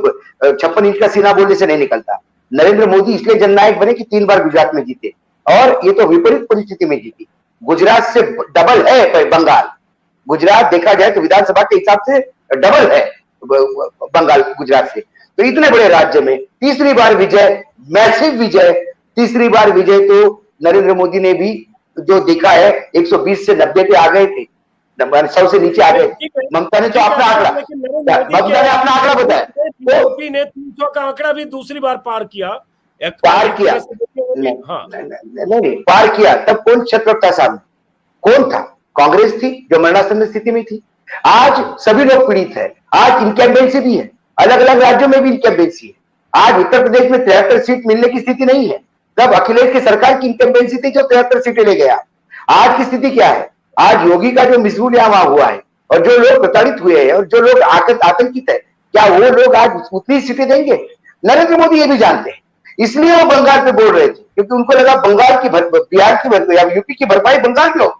56 इंच का सीना बोलने से नहीं निकलता। नरेंद्र मोदी इसलिए जननायक बने कि 3 बार गुजरात में जीते, और ये तो विपरीत परिस्थिति में जीती। गुजरात से डबल है बंगाल। गुजरात देखा जाए तो विधानसभा के हिसाब से डबल है बंगाल गुजरात से। तो इतने बड़े राज्य में तीसरी बार विजय, मैसिव विजय, तीसरी बार विजय तो नरेंद्र मोदी ने भी जो देखा है 120 से 90 पे आ गए थे, 100 से नीचे आ गए। ममता ने तो अपना आंकड़ा, ममता ने अपना आंकड़ा बताया, मोदी ने 300 का आंकड़ा भी दूसरी बार पार किया। पार किया नहीं, पार किया। तब कौन छत्रपति सामने कौन था? कांग्रेस थी जो मरणासन स्थिति में थी। आज सभी लोग पीड़ित है। आज इनकैम्बेंसी भी है, अलग अलग राज्यों में भी इनकैम्बेंसी है। आज उत्तर प्रदेश में 73 सीट मिलने की स्थिति नहीं है। तब अखिलेश की सरकार की इनकैम्बेंसी थी जो 73 सीटें ले गया। आज की स्थिति क्या है? आज योगी का जो मिसरूल यहाँ हुआ है और जो लोग प्रताड़ित हुए हैं और जो लोग आतंकित है, क्या वो लोग आज उतनी सीटें देंगे? नरेंद्र मोदी ये भी जानते हैं, इसलिए वो बंगाल पे बोल रहे थे, क्योंकि उनको लगा बंगाल की बिहार की या यूपी की भरपाई बंगाल में हो।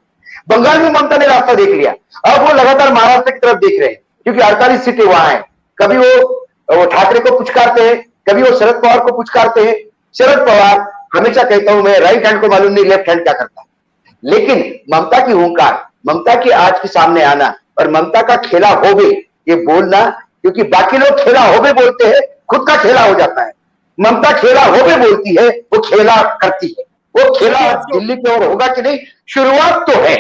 बंगाल में ममता ने रास्ता देख लिया। अब वो लगातार महाराष्ट्र की तरफ देख रहे हैं, क्योंकि 48 सीटें वहां हैं। कभी वो ठाकरे को पुचकारते हैं, कभी वो शरद पवार को पुचकारते हैं। शरद पवार, हमेशा कहता हूं मैं, राइट हैंड को मालूम नहीं लेफ्ट हैंड क्या करता है। लेकिन ममता की हुंकार, ममता के आज के सामने आना और ममता का खेला होबे ये बोलना, क्योंकि बाकी लोग खेला होबे बोलते हैं, खुद का खेला हो जाता है। ममता खेला होबे बोलती है, वो खेला करती है। वो खेला दिल्ली की ओर होगा कि नहीं, शुरुआत तो है,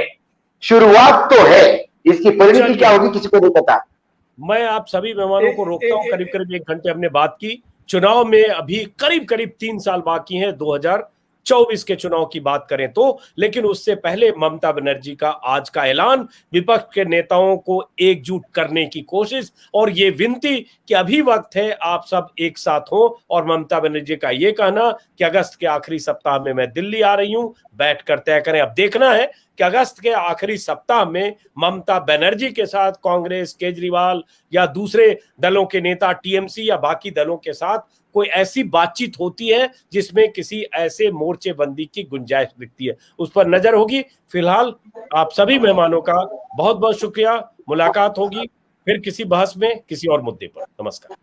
शुरुआत तो है। इसकी परिणति क्या होगी किसी को नहीं पता। मैं आप सभी मेहमानों को रोकता हूं। करीब करीब 1 घंटे हमने बात की। चुनाव में अभी करीब करीब 3 साल बाकी हैं, 2024 के चुनाव की बात करें तो। लेकिन उससे पहले ममता बनर्जी का आज का ऐलान, विपक्ष के नेताओं को एकजुट करने की कोशिश और ये विनती कि अभी वक्त है आप सब एक साथ हो। और ममता बनर्जी का ये कहना कि अगस्त के आखिरी सप्ताह में मैं दिल्ली आ रही हूं, बैठकर तय करें। अब देखना है कि अगस्त के आखिरी सप्ताह में ममता बनर्जी के साथ कांग्रेस, केजरीवाल या दूसरे दलों के नेता, टीएमसी या बाकी दलों के साथ कोई ऐसी बातचीत होती है जिसमें किसी ऐसे मोर्चेबंदी की गुंजाइश दिखती है। उस पर नजर होगी। फिलहाल आप सभी मेहमानों का बहुत बहुत शुक्रिया। मुलाकात होगी फिर किसी बहस में, किसी और मुद्दे पर। नमस्कार।